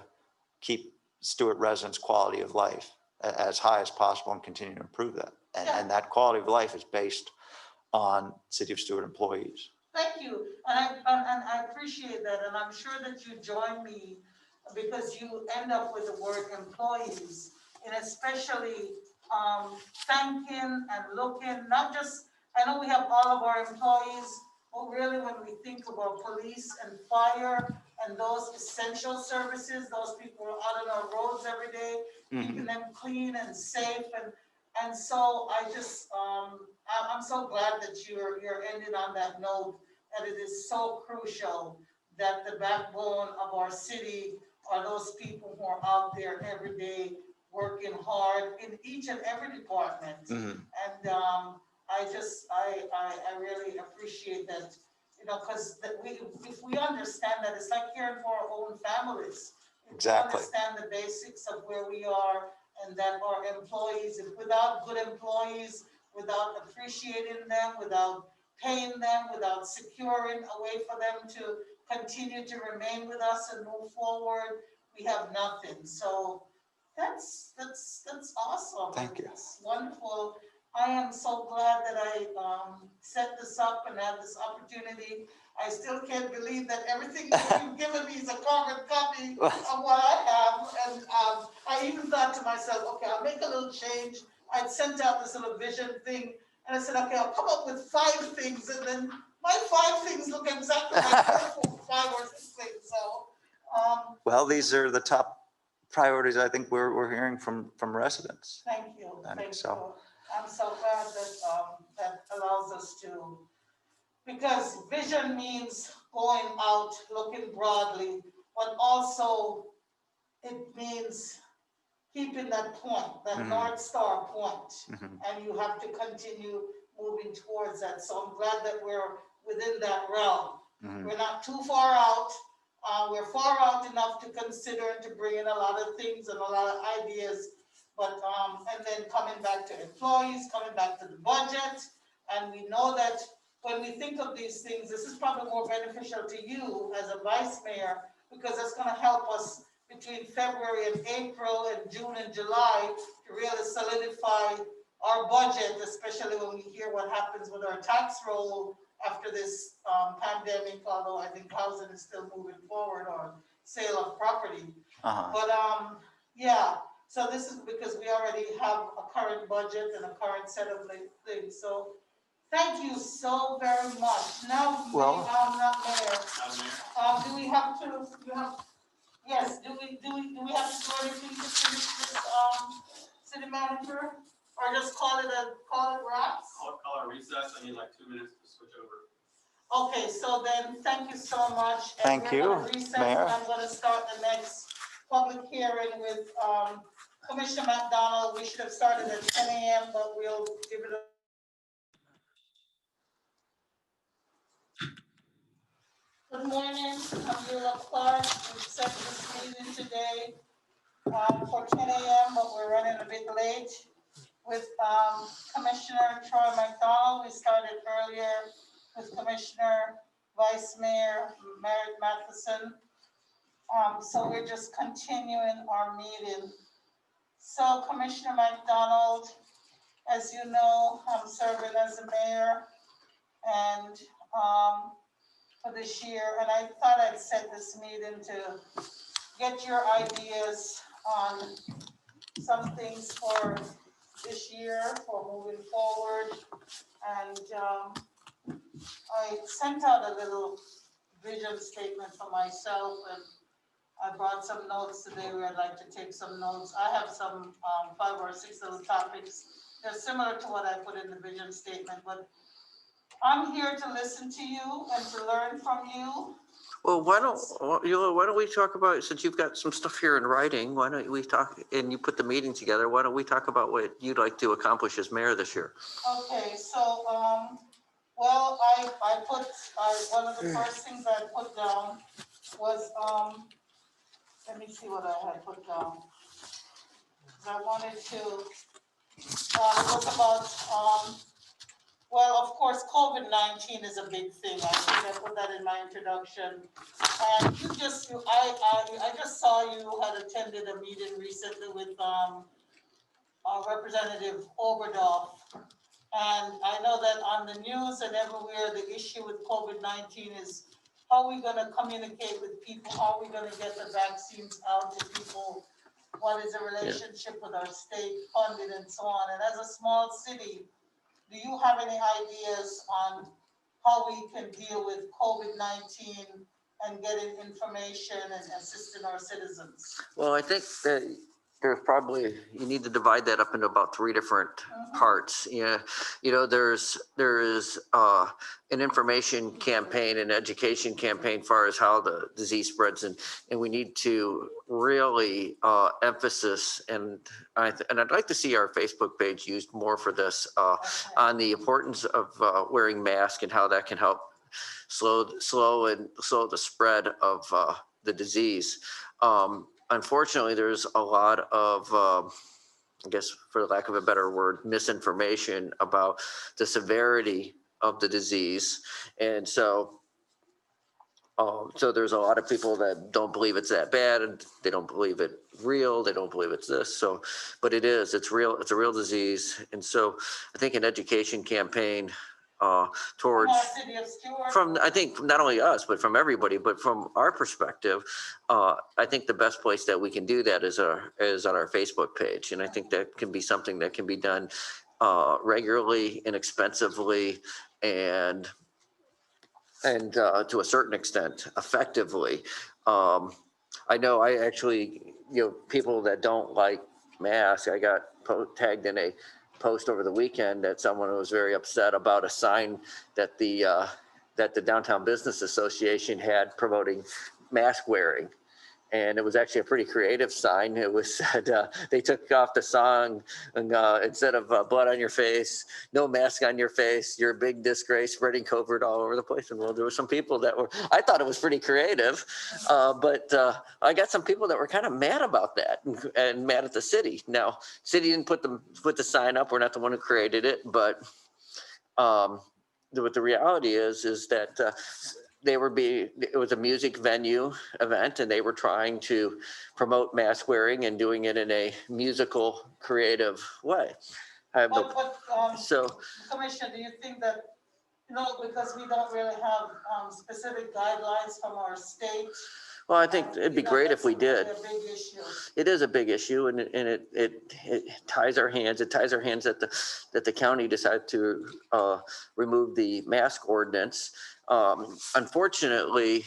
keep Stewart residents' quality of life as high as possible and continue to improve that. And that quality of life is based on City of Stewart employees. Thank you, and I appreciate that, and I'm sure that you join me because you end up with the word employees, and especially thanking and looking, not just, I know we have all of our employees, but really when we think about police and fire and those essential services, those people who are out on our roads every day, keeping them clean and safe, and so I just, I'm so glad that you're ending on that note, that it is so crucial that the backbone of our city are those people who are out there every day working hard in each and every department. And I really appreciate that, because if we understand that, it's like caring for our own families. If Exactly. we understand the basics of where we are, and that our employees, if without good employees, without appreciating them, without paying them, without securing a way for them to continue to remain with us and move forward, we have nothing. So that's awesome. Thank you. It's wonderful. I am so glad that I set this up and had this opportunity. I still can't believe that everything that you've given me is a carbon copy of what I have. And I even thought to myself, okay, I'll make a little change. I'd sent out this little vision thing, and I said, okay, I'll come up with 5 things, and then my 5 things look exactly like your 5 or 6 things. So, well, these are the top priorities I think we're hearing from residents. thank you. Thank you. So. I'm so glad that that allows us to, because vision means going out, looking broadly, but also it means keeping that point, that North Star point, and you have to continue moving towards that. So I'm glad that we're within that realm. We're not too far out. We're far out enough to consider and to bring in a lot of things and a lot of ideas. But, and then coming back to employees, coming back to the budget. And we know that when we think of these things, this is probably more beneficial to you as a vice mayor, because it's going to help us between February and April and June and July to really solidify our budget, especially when we hear what happens with our tax roll after this pandemic, although I think housing is still moving forward, or sale of property. But Yeah, so this is because we already have a current budget and a current set of things, so thank you so very much. Now, Well- not Mayor, Madam Mayor, do we have to, yes, do we have to do anything to finish this, city manager? Or just call it wraps? I'll call a recess. I need like 2 minutes to switch over. Okay, so then, thank you so much. And Thank we're gonna you, recess, Mayor. and I'm gonna start the next public hearing with, Commissioner McDonald. We should have started at 10 a.m., but we'll give it a. Good morning, I'm Yula Clark. We set this meeting today, for 10 a.m., but we're running a bit late. With, Commissioner Troy McDonald, we started earlier with Commissioner Vice Mayor Merritt Matheson. So we're just continuing our meeting. So Commissioner McDonald, as you know, I'm serving as the mayor and, for this year, and I thought I'd set this meeting to get your ideas on some things for this year, for moving forward. And, I sent out a little vision statement for myself, and I brought some notes today where I'd like to take some notes. I have some, 5 or 6 little topics. They're similar to what I put in the vision statement, but I'm here to listen to you and to learn from you. Well, why don't we talk about, since you've got some stuff here in writing, why don't we talk, and you put the meeting together, why don't we talk about what you'd like to accomplish as mayor this year? Okay, so, well, I put, one of the first things I put down was, let me see what I had put down. I wanted to, it was about, well, of course, COVID-19 is a big thing. I think I put that in my introduction. And I just saw you had attended a meeting recently with, Representative Oberdorf. And I know that on the news and everywhere, the issue with COVID-19 is how are we gonna communicate with people? How are we gonna get the vaccines out to people? What is the relationship with our state funding and so on? And as a small city, do you have any ideas on how we can deal with COVID-19 and getting information and assisting our citizens? Well, I think that there's probably, you need to divide that up into about 3 different parts. Yeah, there is an information campaign, an education campaign, far as how the disease spreads, and we need to really emphasis, and I'd like to see our Facebook page used more for this, on the importance of wearing masks and how that can help slow the spread of the disease. Unfortunately, there's a lot of, I guess, for lack of a better word, misinformation about the severity of the disease. And so there's a lot of people that don't believe it's that bad, and they don't believe it real. They don't believe it's this. So, but it is, it's real. It's a real disease. And so I think an education campaign towards, from, I think not only us, but from everybody, but from our perspective, I think the best place that we can do that is on our Facebook page. And I think that can be something that can be done regularly, inexpensively, and to a certain extent, effectively. I know I actually, people that don't like masks, I got tagged in a post over the weekend that someone was very upset about a sign that the Downtown Business Association had promoting mask wearing. And it was actually a pretty creative sign. It was said, they took off the song, and instead of blood on your face, no mask on your face, you're a big disgrace, spreading COVID all over the place. And well, there were some people that were, I thought it was pretty creative, but I got some people that were kind of mad about that and mad at the city. Now, city didn't put the sign up. We're not the one who created it, but what the reality is that it was a music venue event, and they were trying to promote mask wearing and doing it in a musical, creative way. So, Commissioner, do you think that, because we don't really have specific guidelines from our state? Well, I think it'd be great if we did. That's a big issue. It is a big issue, and it ties our hands. It ties our hands that the county decided to remove the mask ordinance. Unfortunately,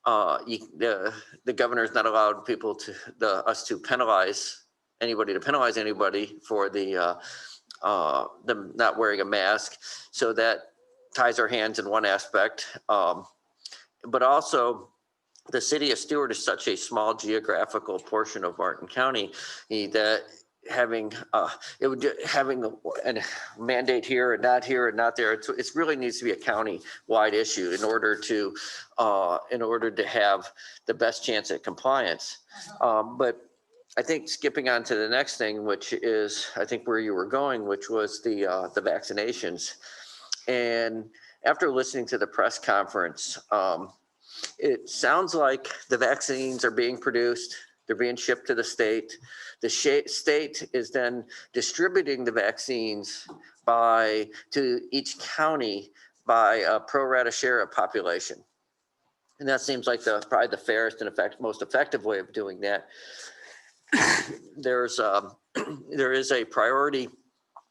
the governor's not allowed people us to penalize anybody for the them not wearing a mask. So that ties our hands in one aspect, but also, the city of Stewart is such a small geographical portion of Martin County that having a mandate here and not there, it's really needs to be a county-wide issue in order to have the best chance at compliance. But I think skipping on to the next thing, which is I think where you were going, which was the vaccinations, and after listening to the press conference. It sounds like the vaccines are being produced, they're being shipped to the state. The state is then distributing the vaccines to each county by a pro rata share of population. And that seems like probably the fairest and most effective way of doing that. There is a priority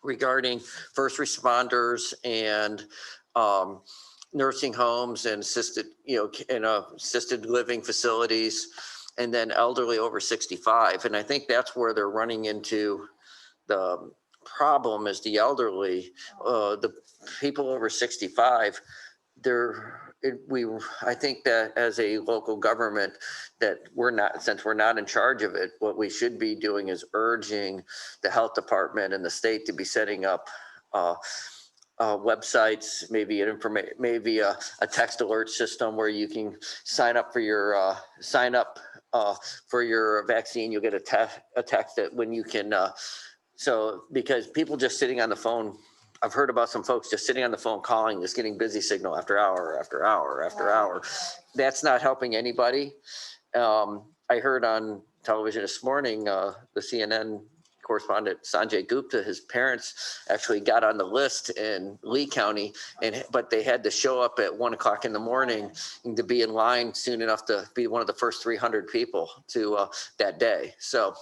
regarding first responders and nursing homes and assisted living facilities, and then elderly over 65. And I think that's where they're running into the problem is the elderly, the people over 65. I think that as a local government that since we're not in charge of it, what we should be doing is urging the health department and the state to be setting up websites, maybe a text alert system where you can sign up for your vaccine. You'll get a text that when you can. So because people just sitting on the phone, I've heard about some folks just sitting on the phone calling, just getting busy signal after hour after hour after hour. That's not helping anybody. I heard on television this morning, the CNN correspondent Sanjay Gupta, his parents actually got on the list in Lee County, but they had to show up at 1 o'clock in the morning to be in line soon enough to be one of the first 300 people to that day. So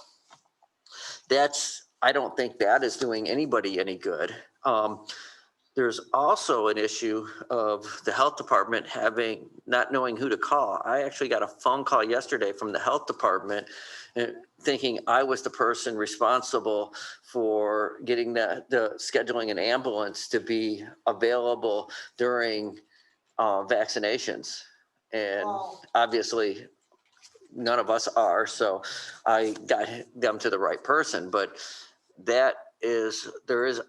I don't think that is doing anybody any good. There's also an issue of the health department not knowing who to call. I actually got a phone call yesterday from the health department thinking I was the person responsible for getting the scheduling an ambulance to be available during vaccinations. And Obviously none of us are, so I got them to the right person. But there is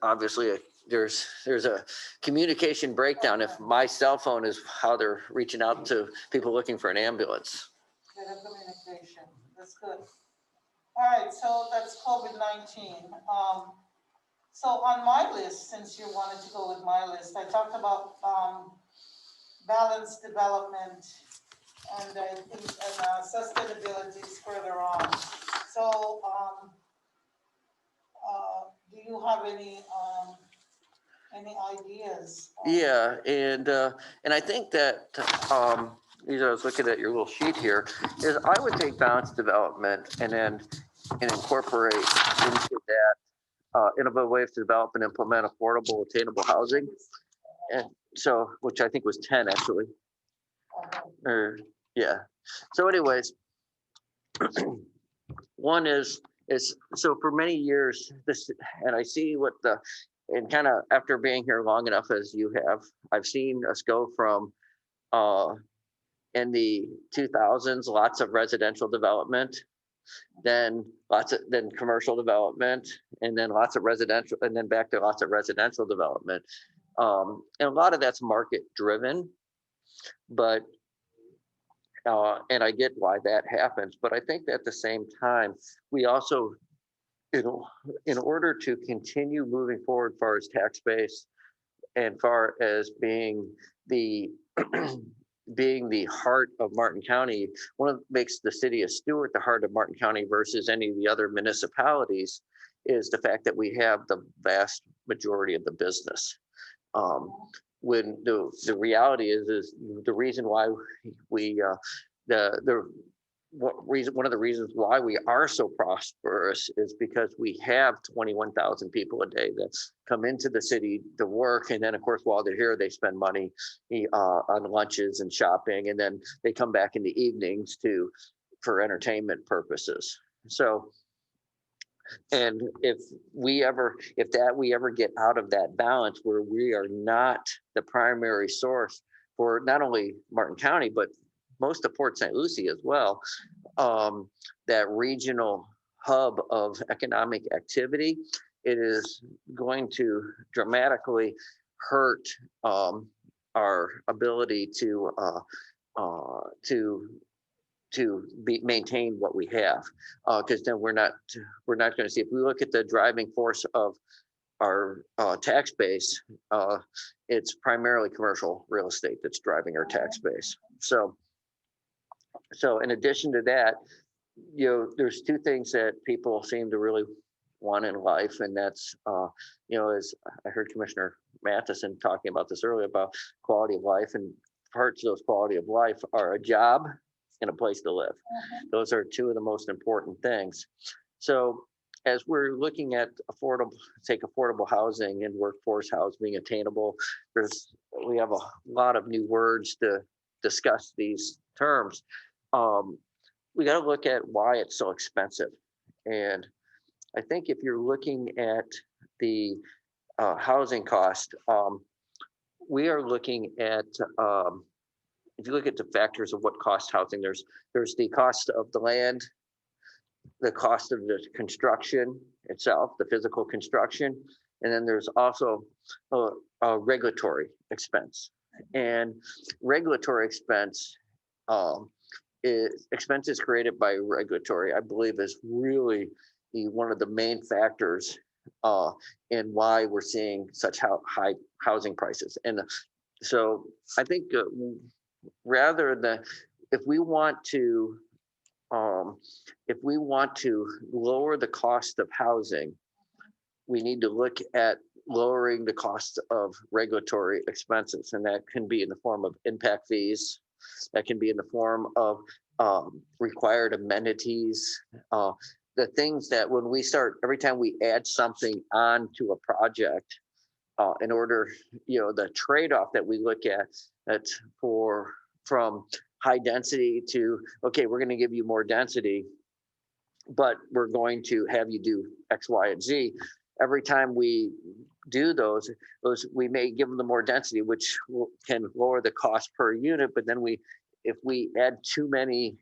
obviously there's a communication breakdown if my cell phone is how they're reaching out to people looking for an ambulance. Better communication, that's good. All right, so that's COVID-19. So on my list, since you wanted to go with my list, I talked about balanced development and I think sustainability is further on. So do you have any ideas? Yeah, and I think that I was looking at your little sheet here, is I would take balanced development and incorporate into that innovative ways to develop and implement affordable, attainable housing. And so, which I think was 10 actually. So anyways, one is so for many years this, and I see and kind of after being here long enough as you have, I've seen us go from in the 2000s, lots of residential development, then commercial development, and then lots of residential, and then back to lots of residential development. And a lot of that's market driven, but and I get why that happens, but I think that at the same time, we also, in order to continue moving forward far as tax base and far as being the heart of Martin County, what makes the city of Stewart the heart of Martin County versus any of the other municipalities is the fact that we have the vast majority of the business. When the reality is the reason why one of the reasons why we are so prosperous is because we have 21,000 people a day that come into the city to work. And then of course, while they're here, they spend money on lunches and shopping. And then they come back in the evenings for entertainment purposes. So, and if we ever get out of that balance where we are not the primary source for not only Martin County, but most of Port St. Lucie as well, that regional hub of economic activity, it is going to dramatically hurt our ability to maintain what we have, because then we're not going to see. If we look at the driving force of our tax base, it's primarily commercial real estate that's driving our tax base. So in addition to that, there's two things that people seem to really want in life, and that's as I heard Commissioner Matheson talking about this earlier about quality of life, and parts of those quality of life are a job and a place to live. Those are two of the most important things. So as we're looking at affordable housing and workforce housing being attainable, we have a lot of new words to discuss these terms. We got to look at why it's so expensive. And I think if you're looking at the housing cost, we are looking at, if you look at the factors of what costs housing, there's the cost of the land, the cost of the construction itself, the physical construction, and then there's also a regulatory expense. And regulatory expense expenses created by regulatory, I believe, is really one of the main factors in why we're seeing such high housing prices. And so I think rather than, if we want to lower the cost of housing, we need to look at lowering the cost of regulatory expenses, and that can be in the form of impact fees. That can be in the form of required amenities, the things that every time we add something onto a project, in order, the trade-off that we look at, that's from high density to, okay, we're going to give you more density, but we're going to have you do X, Y, and Z. Every time we do those we may give them the more density, which can lower the cost per unit. But then if we add too many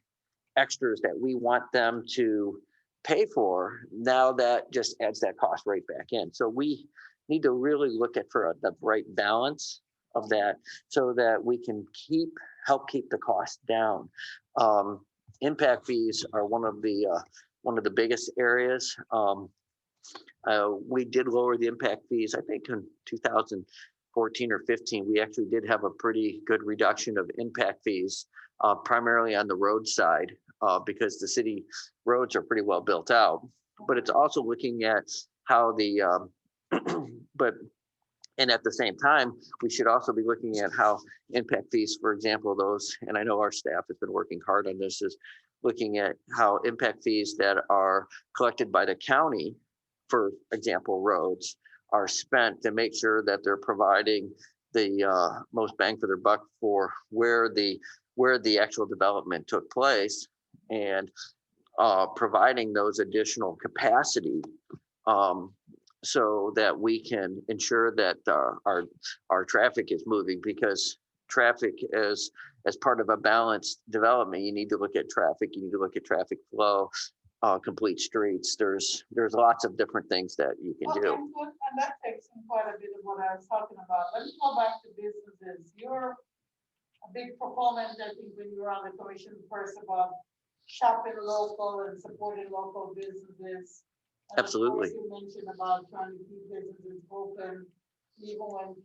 extras that we want them to pay for, now that just adds that cost right back in. So we need to really look at the right balance of that, so that we can help keep the cost down. Impact fees are one of the biggest areas. We did lower the impact fees, I think in 2014 or 15, we actually did have a pretty good reduction of impact fees, primarily on the road side, because the city roads are pretty well built out. But it's also looking at how and at the same time, we should also be looking at how impact fees, for example, and I know our staff has been working hard on this, is looking at how impact fees that are collected by the county, for example, roads, are spent to make sure that they're providing the most bang for their buck for where the actual development took place, and providing those additional capacity, so that we can ensure that our traffic is moving, because traffic as part of a balanced development, you need to look at traffic, you need to look at traffic flow, complete streets. There's lots of different things that you can do. Good. And that takes in quite a bit of what I was talking about. Let me go back to businesses. You're a big proponent, I think, when you were on the commission first, about shopping local and supporting local businesses. And Absolutely. of course, you mentioned about trying to keep businesses open, even when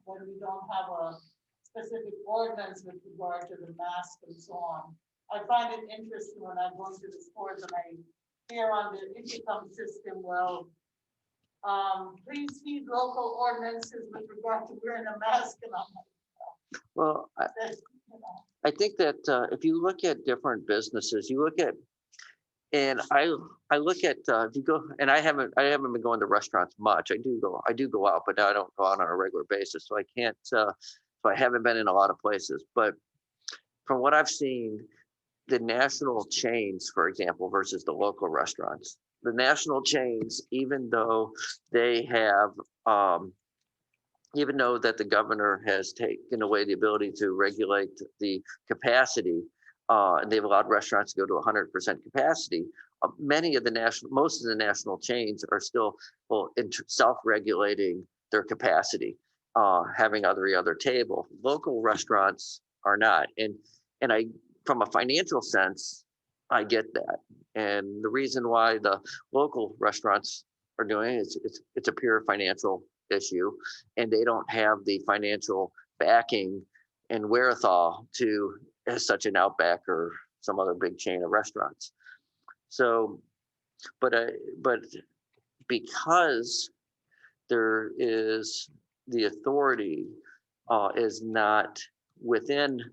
when we don't have a specific ordinance with regard to the mask and so on. I find it interesting when I go to the stores and I hear on the intercom system, please heed local ordinances with regard to wearing a mask. And I'm like, Well, I think that if you look at different businesses, you look at, and I look at if you go, and I haven't been going to restaurants much. I do go out, but I don't go out on a regular basis, so I can't. So I haven't been in a lot of places. But from what I've seen, the national chains, for example, versus the local restaurants, the national chains, even though they have even though that the governor has taken away the ability to regulate the capacity, and they've allowed restaurants to go to 100% capacity, most of the national chains are still self-regulating their capacity, having every other table. Local restaurants are not, and I, from a financial sense, I get that, and the reason why the local restaurants are doing it, it's a pure financial issue, and they don't have the financial backing and wherewithal to as such an Outback or some other big chain of restaurants. So, but because there is the authority is not within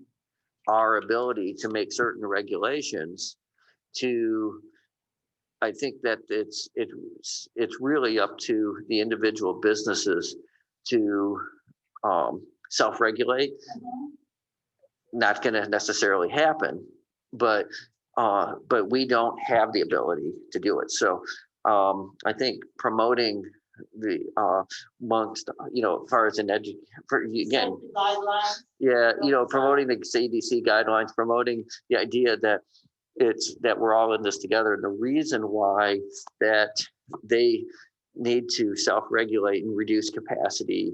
our ability to make certain regulations to, I think that it's really up to the individual businesses to self-regulate. Not going to necessarily happen, but we don't have the ability to do it. So I think promoting the amongst, as far as again, Guidelines. yeah, promoting the CDC guidelines, promoting the idea that that we're all in this together. And the reason why that they need to self-regulate and reduce capacity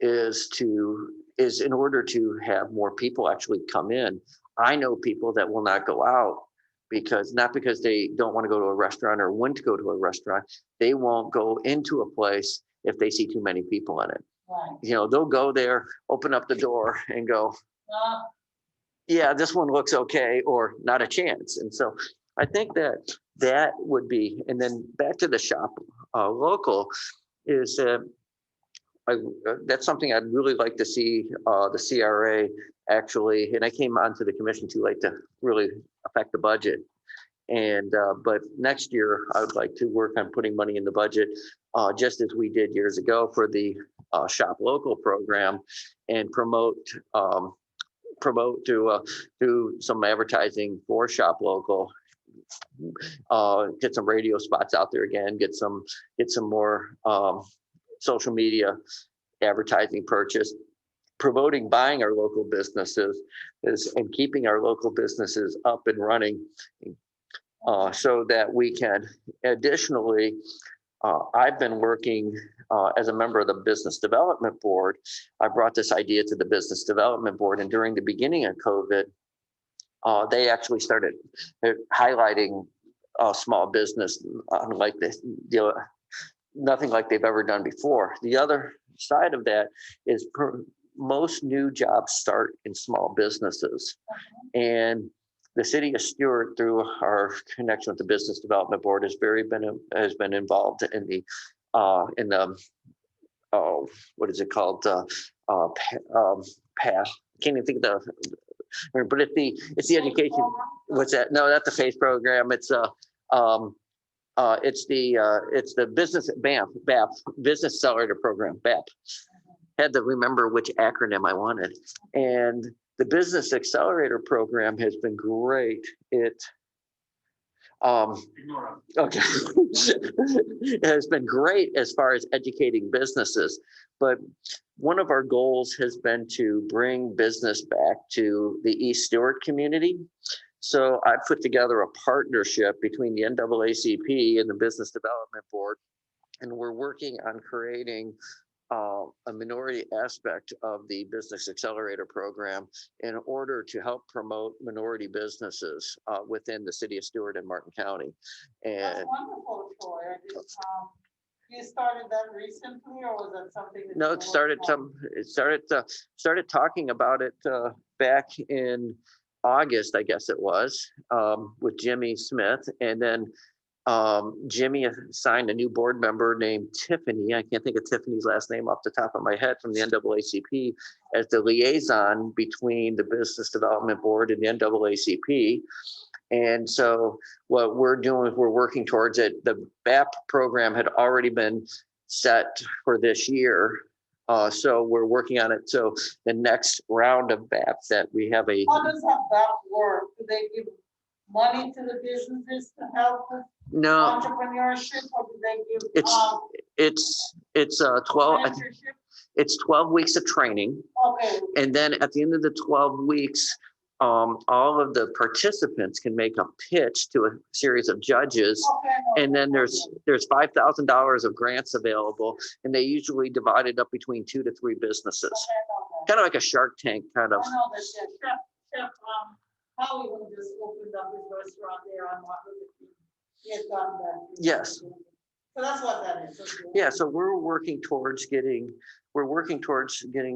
is in order to have more people actually come in. I know people that will not go out not because they don't want to go to a restaurant or want to go to a restaurant. They won't go into a place if they see too many people in it. Right. They'll go there, open up the door and go, yeah, this one looks okay, or not a chance. And so I think that would be, and then back to the shop local is that's something I'd really like to see the CRA actually, and I came onto the commission too late to really affect the budget. And but next year I would like to work on putting money in the budget, just as we did years ago for the shop local program, and promote to do some advertising for shop local, get some radio spots out there again, get some more social media advertising purchase, promoting buying our local businesses and keeping our local businesses up and running, so that we can additionally, I've been working as a member of the business development board. I brought this idea to the business development board, and during the beginning of COVID, they actually started highlighting small business like this, nothing like they've ever done before. The other side of that is most new jobs start in small businesses, and the city of Stewart, through our connection with the business development board, has been involved in the what is it called? Path. Can't even think of but it's the education. What's that? No, that's the FACE program. It's the business BAP business accelerator program. BAP. Had to remember which acronym I wanted. And the business accelerator program has been great. It okay. It has been great as far as educating businesses, but one of our goals has been to bring business back to the East Stewart community. So I put together a partnership between the NAACP and the Business Development Board, and we're working on creating a minority aspect of the Business Accelerator program in order to help promote minority businesses within the city of Stewart and Martin County. And that's wonderful, Troy. You started that recently, or was that something that no, it started talking about it back in August, I guess it was, with Jimmy Smith, and then Jimmy assigned a new board member named Tiffany. I can't think of Tiffany's last name off the top of my head, from the NAACP, as the liaison between the Business Development Board and the NAACP. And so what we're doing is we're working towards it. The BAP program had already been set for this year. So we're working on it. So the next round of BAP that we have a. How does that work? Do they give money to the businesses to help with No, entrepreneurship, or do they give it's 12, mentorship? it's 12 weeks of training. Okay, And then at the end of the 12 weeks, all of the participants can make a pitch to a series of judges. okay. No, And then there's $5,000 of grants available, and they usually divide it up between 2 to 3 businesses. Kind of like a Shark Tank kind of. I know that, yeah, Chef, Howie just opened up his restaurant there on Martin Luther King. He has done that. Yes. So that's what that is. Okay. Yeah, so we're working towards getting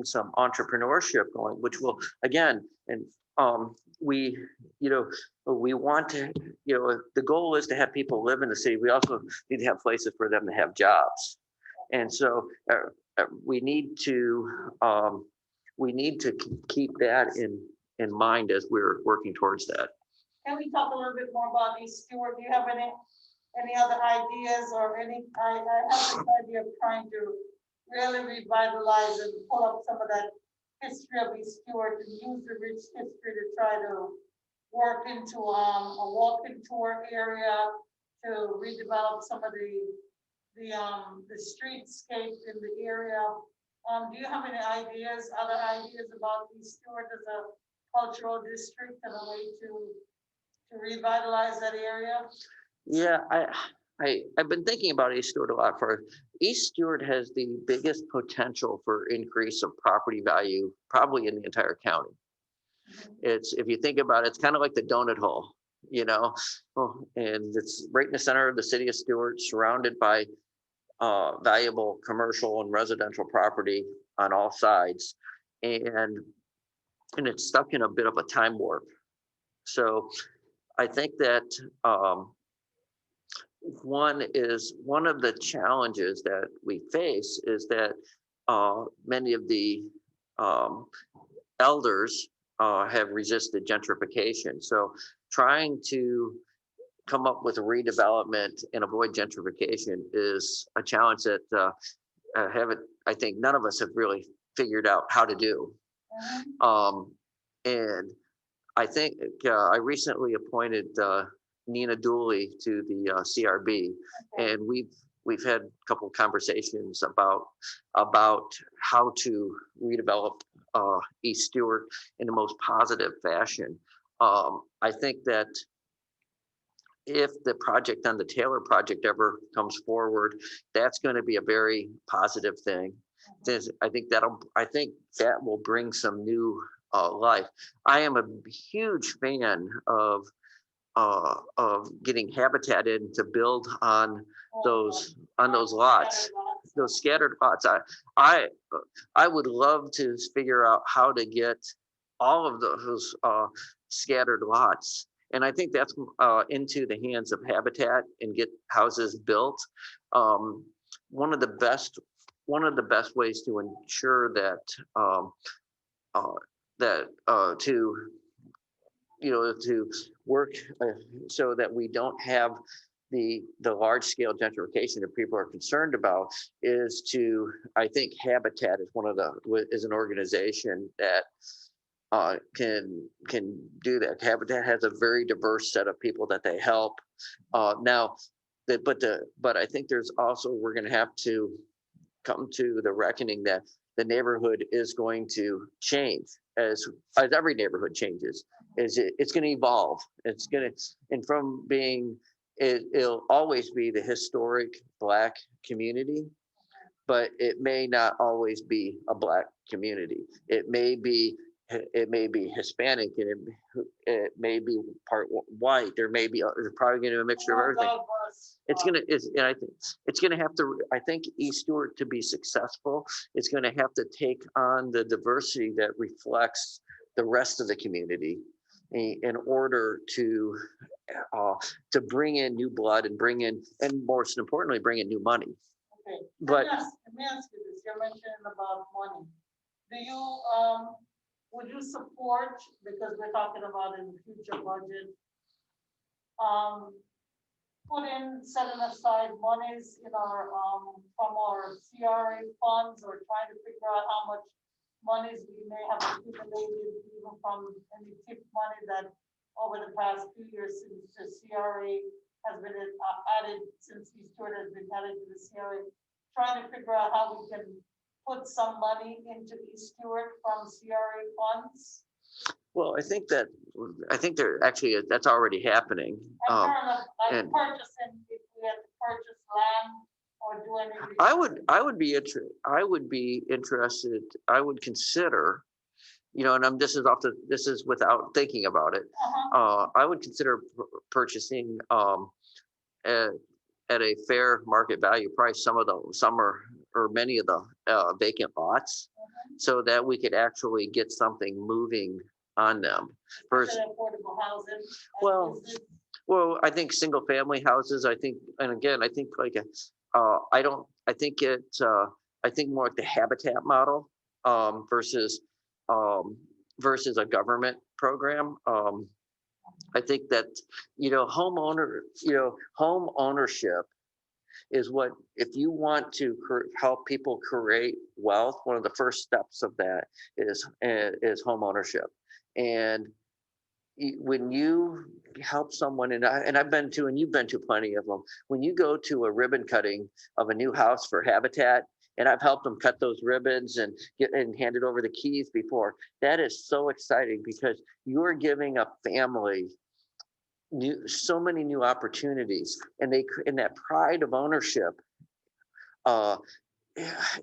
some entrepreneurship going, which will, again, and we want to, the goal is to have people live in the city. We also need to have places for them to have jobs. And so we need to keep that in mind as we're working towards that. Can we talk a little bit more about East Stewart? Do you have any other ideas or any, I have this idea of trying to really revitalize and pull up some of that history of East Stewart and use the rich history to try to work into a walking tour area to redevelop some of the streetscape in the area. Do you have any other ideas about East Stewart as a cultural district and a way to revitalize that area? Yeah, I've been thinking about East Stewart a lot. East Stewart has the biggest potential for increase of property value probably in the entire county. It's, if you think about it, it's kind of like the donut hole, and it's right in the center of the city of Stewart, surrounded by valuable commercial and residential property on all sides, and it's stuck in a bit of a time warp. So I think that one of the challenges that we face is that many of the elders have resisted gentrification. So trying to come up with a redevelopment and avoid gentrification is a challenge that I think none of us have really figured out how to do. And I think I recently appointed Nina Dooley to the CRB, and we've had a couple of conversations about how to redevelop East Stewart in the most positive fashion. I think that if the project on the Taylor project ever comes forward, that's going to be a very positive thing. I think that will bring some new life. I am a huge fan of getting Habitat in to build on those lots, those scattered lots. I would love to figure out how to get all of those scattered lots, and I think that's into the hands of Habitat and get houses built. One of the best ways to ensure that to work so that we don't have the large scale gentrification that people are concerned about is to, I think Habitat is an organization that can do that. Habitat has a very diverse set of people that they help. But I think there's also, we're going to have to come to the reckoning that the neighborhood is going to change as every neighborhood changes. It's going to evolve. It'll always be the historic Black community, but it may not always be a Black community. It may be Hispanic, and it may be part white. There's probably going to be a mixture of everything. And I think it's going to have to. I think East Stewart, to be successful, is going to have to take on the diversity that reflects the rest of the community. in order to bring in new blood and bring in, and most importantly, bring in new money. Okay. But Let me ask you this, you're mentioning about money. Do you, would you support, because we're talking about in the future budget, setting aside monies in our, from our CRA funds, or trying to figure out how much monies we may have accumulated even from any tip money that over the past few years since the CRA has been added, since East Stewart has been added to the CRA, trying to figure out how we can put some money into East Stewart from CRA funds. well, I think there actually, that's already happening. And kind of like and- purchasing, if we had to purchase land or do any. I would be interested, I would consider, and this is without thinking about it. I would consider purchasing at a fair market value price some or many of the vacant lots, so that we could actually get something moving on them. First, Affordable housing. well, I think single family houses, I think like I think more like the habitat model versus a government program. I think that home ownership is what, if you want to help people create wealth, one of the first steps of that is home ownership. And when you help someone, and I've been to, and you've been to plenty of them, when you go to a ribbon cutting of a new house for Habitat, and I've helped them cut those ribbons and handed over the keys before, that is so exciting, because you're giving a family so many new opportunities, and that pride of ownership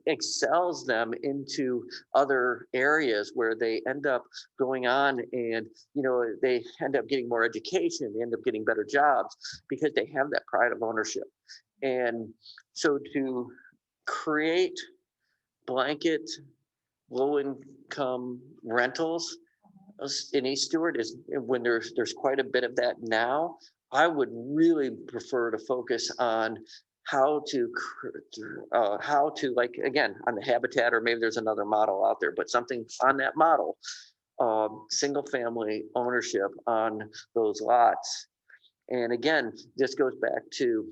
excels them into other areas where they end up going on, and they end up getting more education, they end up getting better jobs, because they have that pride of ownership. And so to create blanket low income rentals in East Stewart is, when there's quite a bit of that now, I would really prefer to focus on how to like, again, on the Habitat, or maybe there's another model out there, but something on that model, single family ownership on those lots. And again, this goes back to,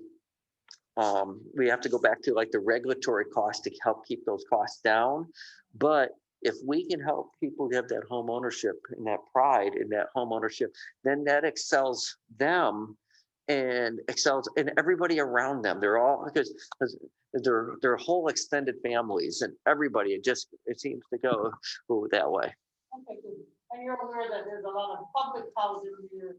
we have to go back to like the regulatory costs to help keep those costs down. But if we can help people have that home ownership and that pride in that home ownership, then that excels them and excels in everybody around them. They're all, because they're whole extended families, and everybody, it seems to go that way. Okay, good. And you're aware that there's a lot of public housing here,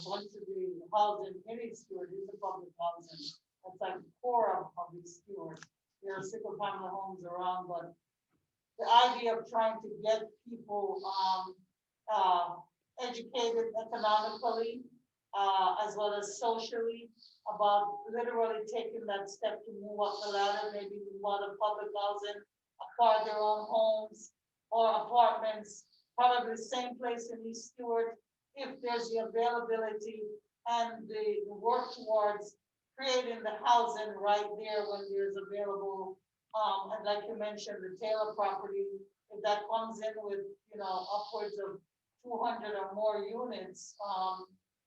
going to be housing in East Stewart, is a public housing. That's like the core of East Stewart. There are single family homes around, but the idea of trying to get people educated economically, as well as socially, about literally taking that step to move up the ladder, maybe move out of public housing, acquire their own homes or apartments, probably the same place in East Stewart, if there's the availability and the work towards creating the housing right there when there's available. And like you mentioned, the Taylor property, if that comes in with, upwards of 200 or more units,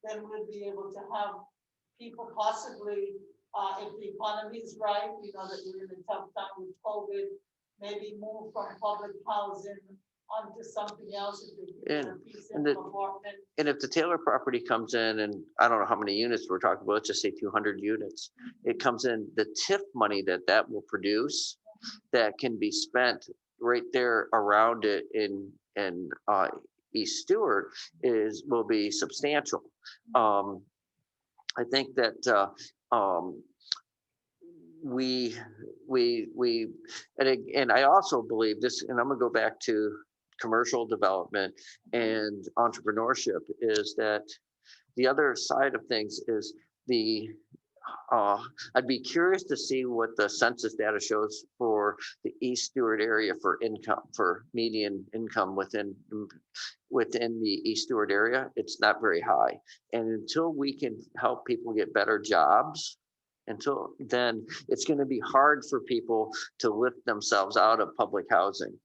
then we'll be able to have people possibly, if the economy is right, that we're in a tough time with COVID, maybe move from public housing onto something else. And if the Taylor property comes in, and I don't know how many units we're talking about, let's just say 200 units, it comes in, the TIF money that will produce, that can be spent right there around it in East Stewart will be substantial. I think that and I also believe this, and I'm gonna go back to commercial development and entrepreneurship, is that the other side of things is I'd be curious to see what the census data shows for the East Stewart area for income, for median income within the East Stewart area. It's not very high. And until we can help people get better jobs, until then, it's going to be hard for people to lift themselves out of public housing.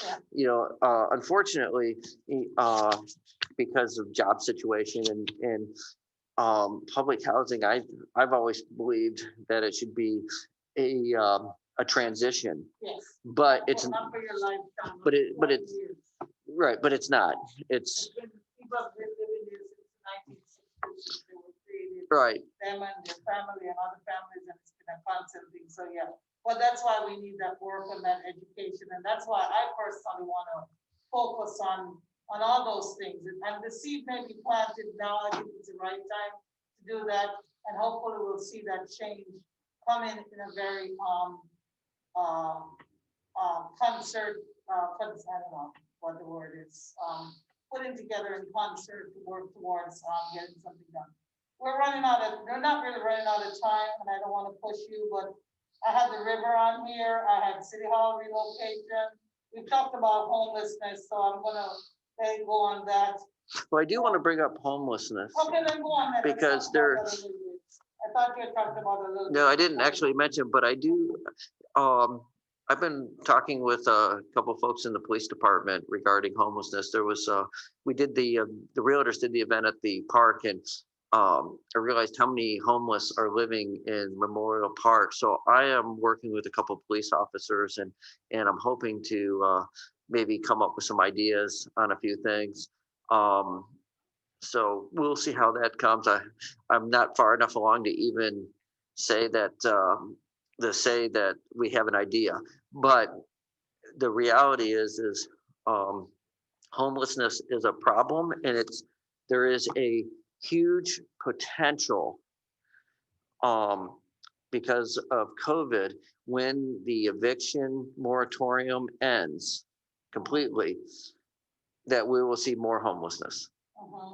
Yeah. You know, unfortunately, because of job situation and public housing, I've always believed that it should be a transition, Yes. but it's Not for your lifetime. but it- but 20 it's- years. right, but it's not. It's People have been living here since 1960s. They were created, right. them and their family and other families, and it's been a constant thing. So, yeah. But that's why we need that work on that education. And that's why I personally want to focus on all those things. And the seed may be planted now. I think it's the right time to do that. And hopefully we'll see that change come in a very concert, I don't know what the word is, putting together in concert to work towards getting something done. We're not really running out of time, and I don't want to push you, but I had the river on here, I had City Hall relocation. We talked about homelessness, so I'm gonna go on that. Well, I do want to bring up homelessness. Okay, then go on then. Because Let's talk there- about that a little bit. I thought you had talked about it a little bit. No, I didn't actually mention, but I do. I've been talking with a couple of folks in the police department regarding homelessness. There was we did the realtors did the event at the park, and I realized how many homeless are living in Memorial Park. So I am working with a couple of police officers, and I'm hoping to maybe come up with some ideas on a few things. So we'll see how that comes. I'm not far enough along to even say that we have an idea, but the reality is homelessness is a problem, and there is a huge potential because of COVID, when the eviction moratorium ends completely, that we will see more homelessness.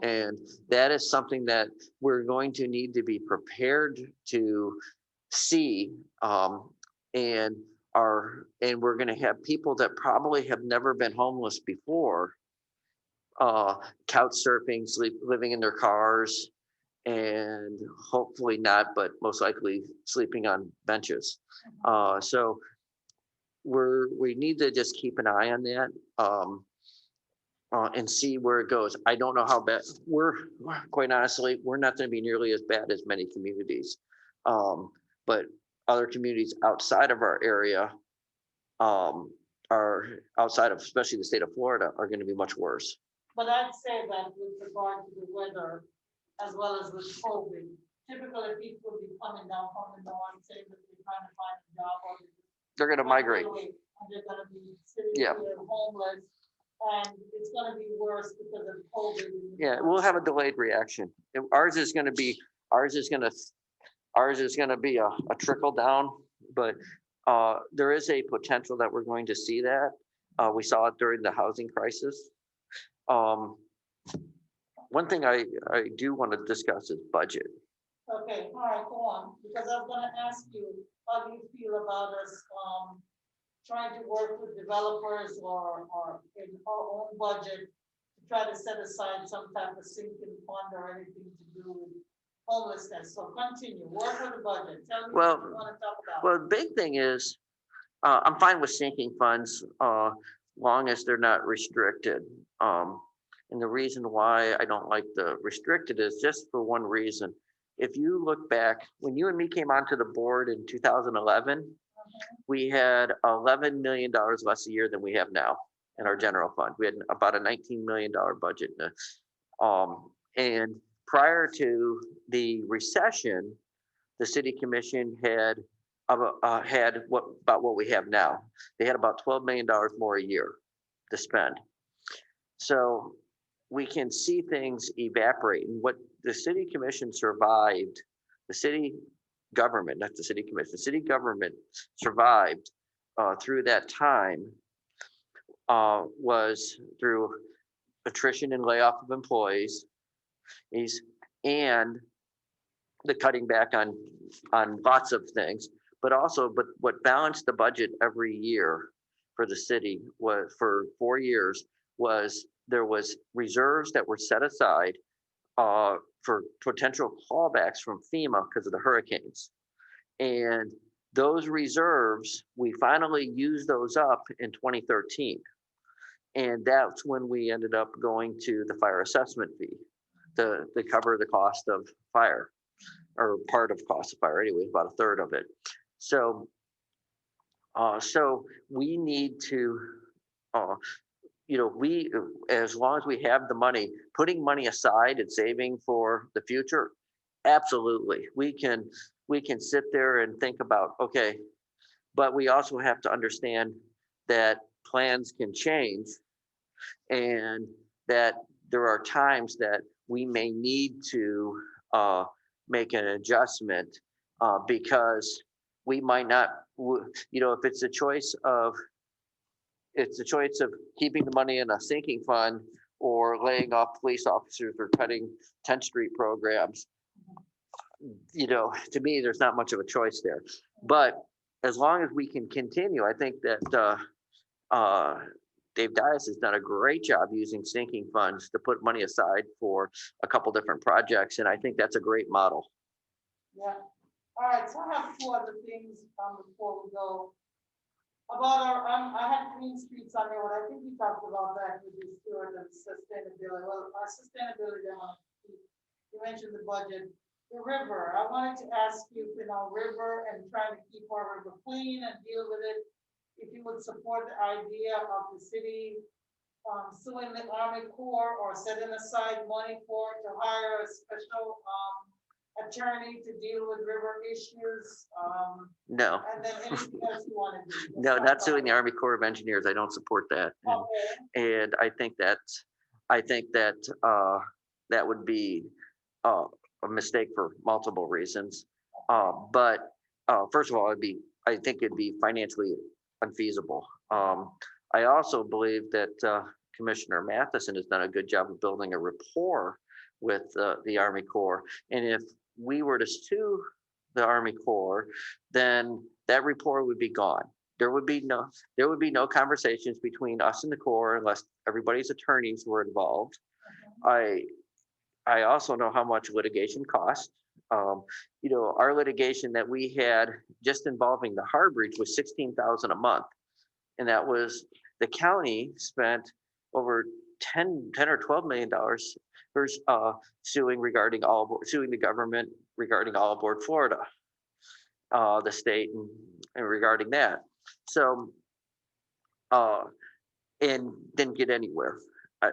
And that is something that we're going to need to be prepared to see. And we're going to have people that probably have never been homeless before, couch surfing, living in their cars, and hopefully not, but most likely sleeping on benches. So we need to just keep an eye on that. And see where it goes. I don't know how bad quite honestly, we're not going to be nearly as bad as many communities. But other communities outside of our area are outside of, especially the state of Florida, are going to be much worse. But I'd say that with regard to the weather, as well as with COVID, typically people will be coming down from the north, saying that they're trying to find a job, or They're going to migrate. and they're going to be sitting Yeah. here homeless. And it's gonna be worse because of COVID. Yeah, we'll have a delayed reaction. Ours is going to be a trickle down, but there is a potential that we're going to see that. We saw it during the housing crisis. One thing I do want to discuss is budget. Okay, all right, go on, because I was gonna ask you, how do you feel about us, trying to work with developers or in our own budget to try to set aside some type of sinking fund or anything to do with homelessness? So continue, work with the budget. Tell me what you want to talk about. Well, the big thing is, I'm fine with sinking funds, long as they're not restricted. And the reason why I don't like the restricted is just for one reason. If you look back, when you and me came onto the board in 2011, we had $11 million less a year than we have now in our general fund. We had about a $19 million budget. And prior to the recession, the city commission had about what we have now. They had about $12 million more a year to spend. So we can see things evaporate. And what the city commission survived, the city government, not the city commission, the city government survived through that time was through attrition and layoff of employees, and the cutting back on lots of things, but what balanced the budget every year for the city was for 4 years was there was reserves that were set aside for potential callbacks from FEMA because of the hurricanes. And those reserves, we finally used those up in 2013. And that's when we ended up going to the fire assessment fee to cover the cost of fire, or part of cost of fire anyway, about a third of it. So, so we need to, as long as we have the money, putting money aside and saving for the future, absolutely. We can sit there and think about, okay, but we also have to understand that plans can change and that there are times that we may need to make an adjustment because we might not, if it's a choice of keeping the money in a sinking fund or laying off police officers or cutting 10th Street programs. To me, there's not much of a choice there. But as long as we can continue, I think that Dave Dias has done a great job using sinking funds to put money aside for a couple different projects, and I think that's a great model. Yeah. All right, so I have 2 other things before we go. About our, I had Green Streets on there, but I think we talked about that with the steward and sustainability. Well, our sustainability, you mentioned the budget. The river, I wanted to ask you, river and trying to keep our river clean and deal with it. If you would support the idea of the city suing the Army Corps or setting aside money for it to hire a special attorney to deal with river issues. No. And then anything else you want to do? No, not suing the Army Corps of Engineers. I don't support that. Okay. And I think that that would be a mistake for multiple reasons. But first of all, I think it'd be financially unfeasible. I also believe that Commissioner Matheson has done a good job of building a rapport with the Army Corps. And if we were to sue the Army Corps, then that rapport would be gone. There would be no conversations between us and the Corps unless everybody's attorneys were involved. I also know how much litigation costs. Our litigation that we had just involving the Harbridge was $16,000 a month. And that was, the county spent over 10 or $12 million for suing the government regarding all aboard Florida, the state and regarding that. So, and didn't get anywhere.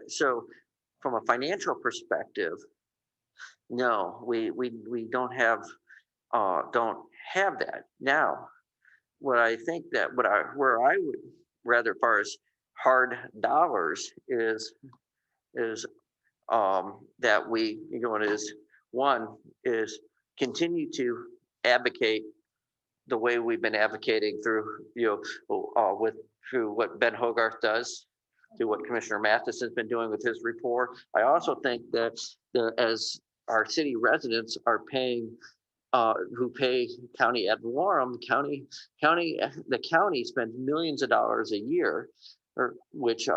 So from a financial perspective, no, we don't have that. Now, what I think that where I would rather, far as hard dollars is that we, is continue to advocate the way we've been advocating through, through what Ben Hogarth does, through what Commissioner Matheson's been doing with his report. I also think that as our city residents are paying, who pay county ad valorem, the county spends millions of dollars a year, which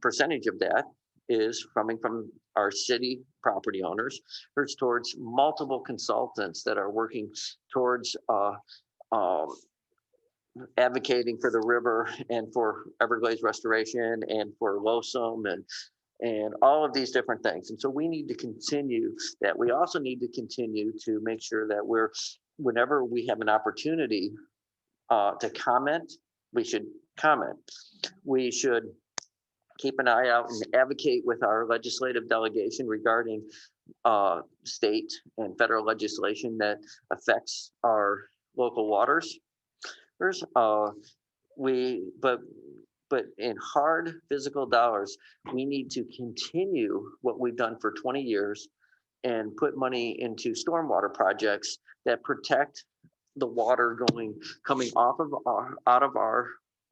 percentage of that is coming from our city property owners, or towards multiple consultants that are working towards advocating for the river and for Everglades restoration and for LOSOM and all of these different things. And so we need to continue that. We also need to continue to make sure that whenever we have an opportunity to comment, we should comment. We should keep an eye out and advocate with our legislative delegation regarding state and federal legislation that affects our local waters. But in hard physical dollars, we need to continue what we've done for 20 years and put money into stormwater projects that protect the water coming off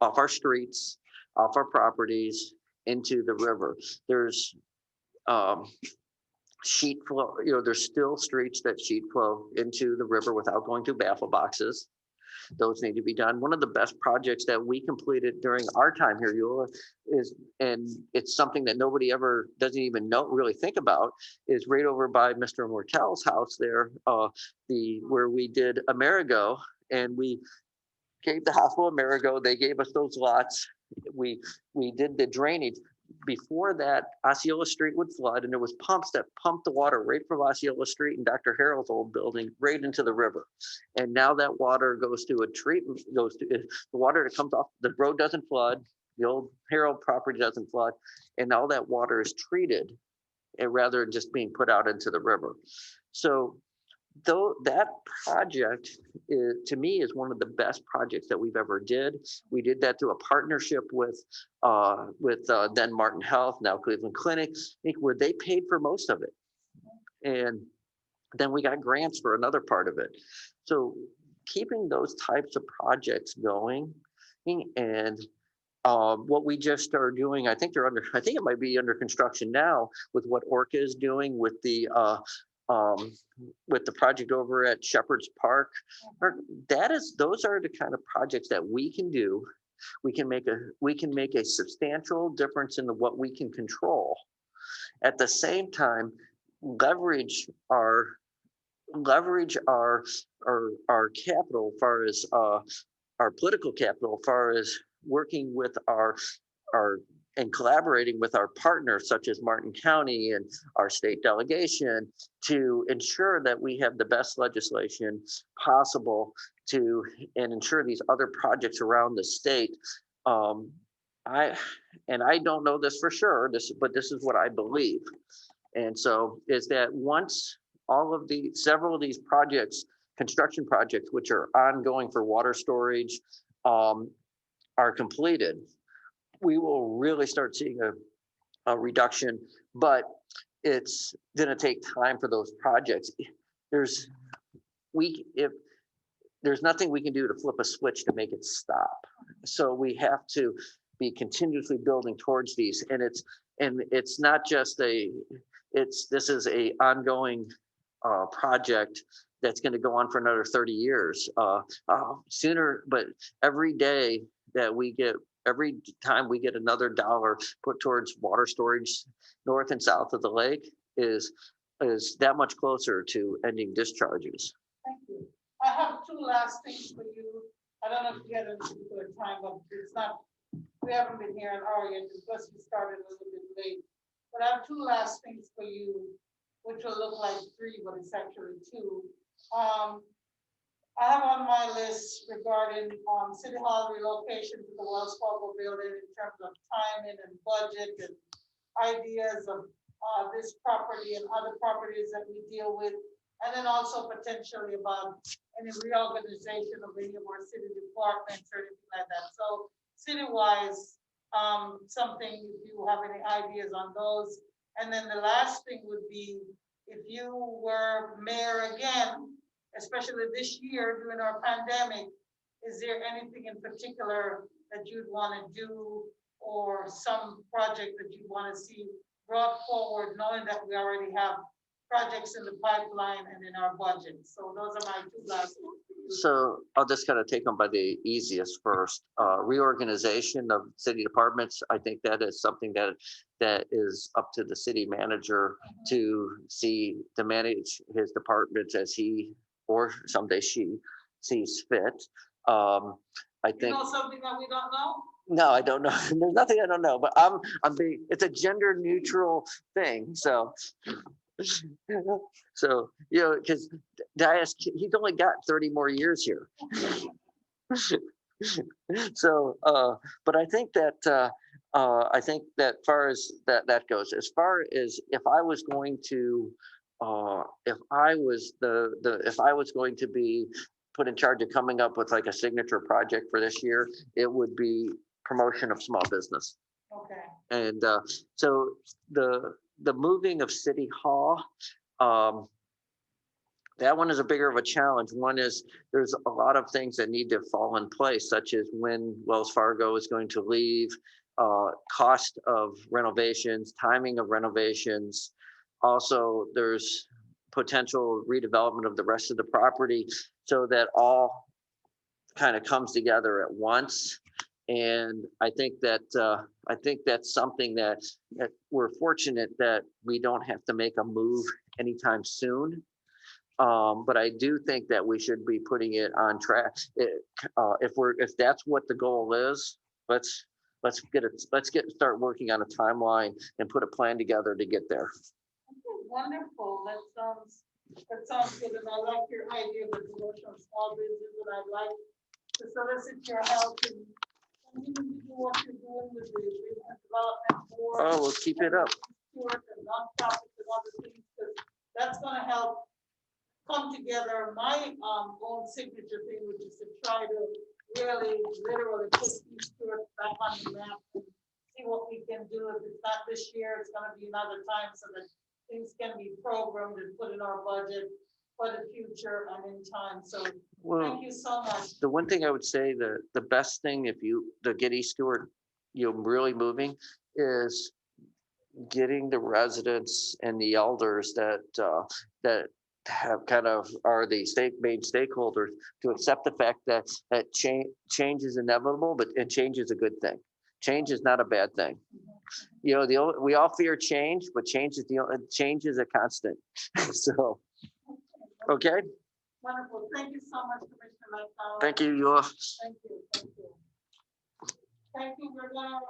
our streets, off our properties into the river. There's sheet flow, there's still streets that sheet flow into the river without going through baffle boxes. Those need to be done. One of the best projects that we completed during our time here, Eula, is, and it's something that nobody ever doesn't even really think about, is right over by Mr. Mortel's house there, where we did Amerigo, and we gave the hospital Amerigo. They gave us those lots. We did the drainage. Before that, Osceola Street would flood, and there was pumps that pumped the water right from Osceola Street and Dr. Harrell's old building right into the river. And now that water goes to a treatment, the water that comes off the road doesn't flood, the old Harrell property doesn't flood, and all that water is treated, and rather than just being put out into the river. So though that project to me is one of the best projects that we've ever did. We did that through a partnership with then Martin Health, now Cleveland Clinic, where they paid for most of it. And then we got grants for another part of it. So keeping those types of projects going, and what we just started doing, I think it might be under construction now with what Orca is doing with the project over at Shepherd's Park. Those are the kind of projects that we can do. We can make a substantial difference in what we can control. At the same time, leverage our capital, as far as our political capital, as far as working with our and collaborating with our partners such as Martin County and our state delegation to ensure that we have the best legislation possible and ensure these other projects around the state. I don't know this for sure, but this is what I believe. And so is that once several of these projects, construction projects, which are ongoing for water storage, are completed, we will really start seeing a reduction, but it's going to take time for those projects. There's nothing we can do to flip a switch to make it stop. So we have to be continuously building towards these, and it's not just this is a ongoing project that's going to go on for another 30 years sooner, but every time we get another dollar put towards water storage north and south of the lake is that much closer to ending discharges. Thank you. I have two last things for you. I don't know if you had a particular time, but we haven't been here an hour yet because we started a little bit late. But I have two last things for you, which will look like three, but it's actually two. I have on my list regarding City Hall relocation to the Wells Fargo building in terms of timing and budget and ideas of this property and other properties that we deal with, and then also potentially about any reorganization of any of our city departments or anything like that. So city-wise, something, if you have any ideas on those. And then the last thing would be, if you were mayor again, especially this year during our pandemic, is there anything in particular that you'd want to do, or some project that you want to see brought forward, knowing that we already have projects in the pipeline and in our budget? So those are my two last ones. So I'll just kind of take them by the easiest first. Reorganization of city departments. I think that is something that is up to the city manager to manage his departments as he or someday she sees fit. I think. You know something that we don't know? No, I don't know. There's nothing I don't know, but it's a gender neutral thing. So because Dias, he's only got 30 more years here. So, but I think that far as that goes, as far as if I was going to be put in charge of coming up with like a signature project for this year, it would be promotion of small business. Okay. And so the moving of City Hall, that one is a bigger of a challenge. One is there's a lot of things that need to fall in place, such as when Wells Fargo is going to leave, cost of renovations, timing of renovations. Also, there's potential redevelopment of the rest of the property so that all kind of comes together at once. And I think that's something that we're fortunate that we don't have to make a move anytime soon. But I do think that we should be putting it on track. If that's what the goal is, let's start working on a timeline and put a plan together to get there. Okay, wonderful, that sounds good, and I like your idea of the promotion of small business, and I'd like to solicit your help in continuing to do what you're doing with the business development board. Oh, we'll keep it up. And nonprofits and other things, because that's gonna help come together. My own signature thing, which is to try to really literally put these stewards back on the map and see what we can do. If it's not this year, it's gonna be another time, so that things can be programmed and put in our budget for the future and in time. So Well, thank you so much. the one thing I would say, the best thing to get East Stewart, really moving, is getting the residents and the elders that have kind of are the main stakeholders to accept the fact that change is inevitable, and change is a good thing. Change is not a bad thing. We all fear change, but change is a constant. So, okay. Wonderful. Thank you so much, Commissioner McDonald. Thank you, you all. Thank you. Thank you. Thank you. We're gonna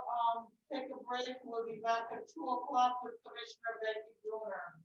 take a break. We'll be back at 2 o'clock with Commissioner Becky Bruner.